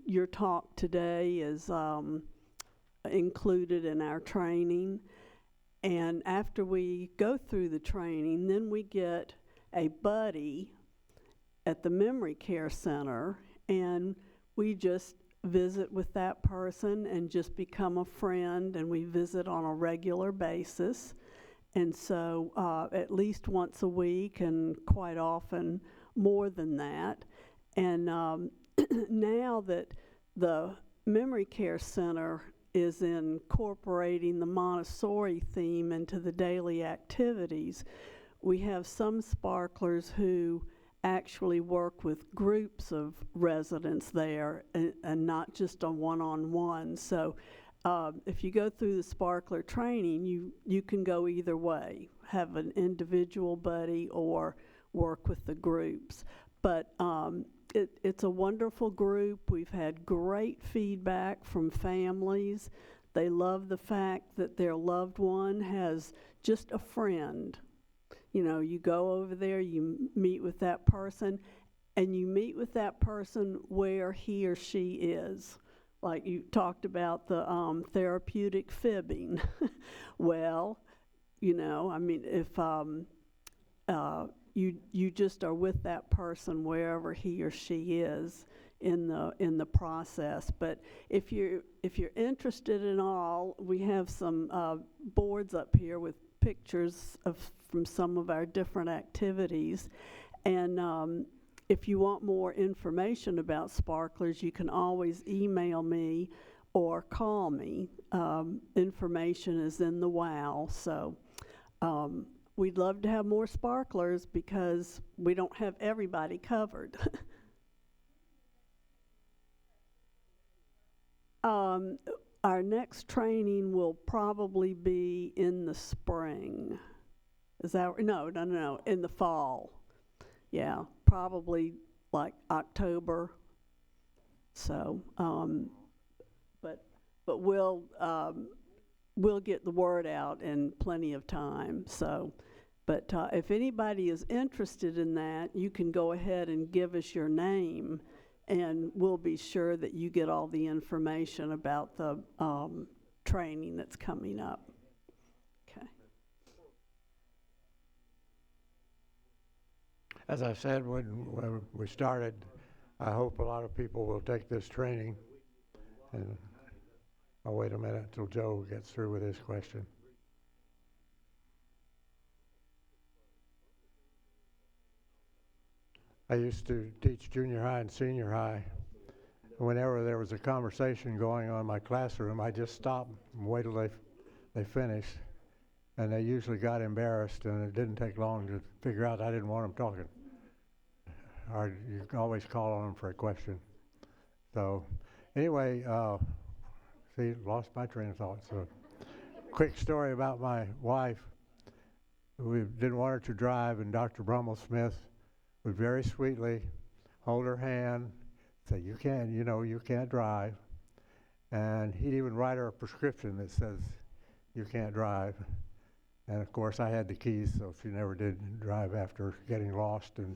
your talk today is included in our training. And after we go through the training, then we get a buddy at the memory care center, and we just visit with that person and just become a friend, and we visit on a regular basis. And so at least once a week, and quite often more than that. And now that the memory care center is incorporating the Montessori theme into the daily activities, we have some sparklers who actually work with groups of residents there, and not just a one-on-one. So if you go through the sparkler training, you can go either way, have an individual buddy or work with the groups. But it's a wonderful group. We've had great feedback from families. They love the fact that their loved one has just a friend. You know, you go over there, you meet with that person, and you meet with that person where he or she is. Like you talked about the therapeutic fibbing. Well, you know, I mean, if you just are with that person wherever he or she is in the process. But if you're interested in all, we have some boards up here with pictures from some of our different activities. And if you want more information about Sparklers, you can always email me or call me. Information is in the WOW. So we'd love to have more Sparklers because we don't have everybody covered. Our next training will probably be in the spring. Is that, no, in the fall. Yeah, probably like October. So, but we'll get the word out in plenty of time. So, but if anybody is interested in that, you can go ahead and give us your name, and we'll be sure that you get all the information about the training that's coming up. Okay. As I said when we started, I hope a lot of people will take this training. And I'll wait a minute until Joe gets through with his question. I used to teach junior high and senior high. Whenever there was a conversation going on in my classroom, I just stopped and wait till they finished. And they usually got embarrassed, and it didn't take long to figure out I didn't want them talking. Or you can always call on them for a question. So anyway, see, lost my train of thought. So quick story about my wife. We didn't want her to drive, and Dr. Brummel Smith would very sweetly hold her hand, say, you can't drive. And he'd even write her a prescription that says, you can't drive. And of course I had the keys, so she never did drive after getting lost and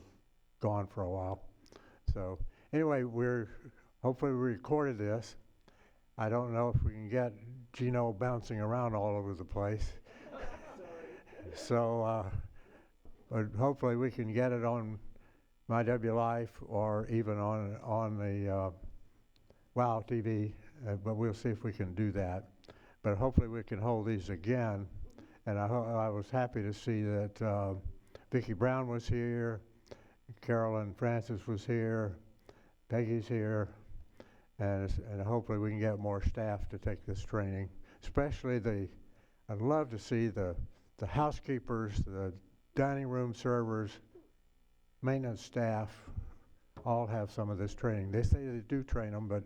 gone for a while. So anyway, hopefully we recorded this. I don't know if we can get Gino bouncing around all over the place. So, but hopefully we can get it on My W Life or even on the WOW TV, but we'll see if we can do that. But hopefully we can hold these again. And I was happy to see that Vicki Brown was here, Carolyn Francis was here, Peggy's here, and hopefully we can get more staff to take this training. Especially I'd love to see the housekeepers, the dining room servers, maintenance staff, all have some of this training. They say they do train them, but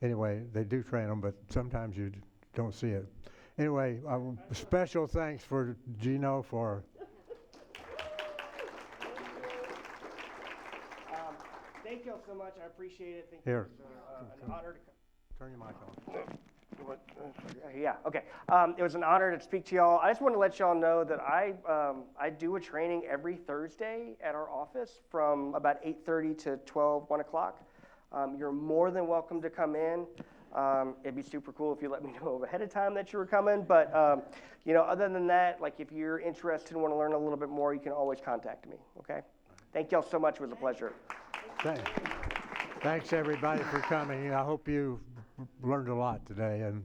anyway, they do train them, but sometimes you don't see it. Anyway, special thanks for Gino for. Thank you all so much. I appreciate it. Thank Here. you. It was an honor to Turn your mic on. Yeah, okay. It was an honor to speak to y'all. I just want to let y'all know that I do a training every Thursday at our office from about 8:30 to 1 o'clock. You're more than welcome to come in. It'd be super cool if you let me know ahead of time that you were coming. But, other than that, like if you're interested and want to learn a little bit more, you can always contact me, okay? Thank y'all so much. It was a pleasure. Thanks everybody for coming. I hope you learned a lot today, and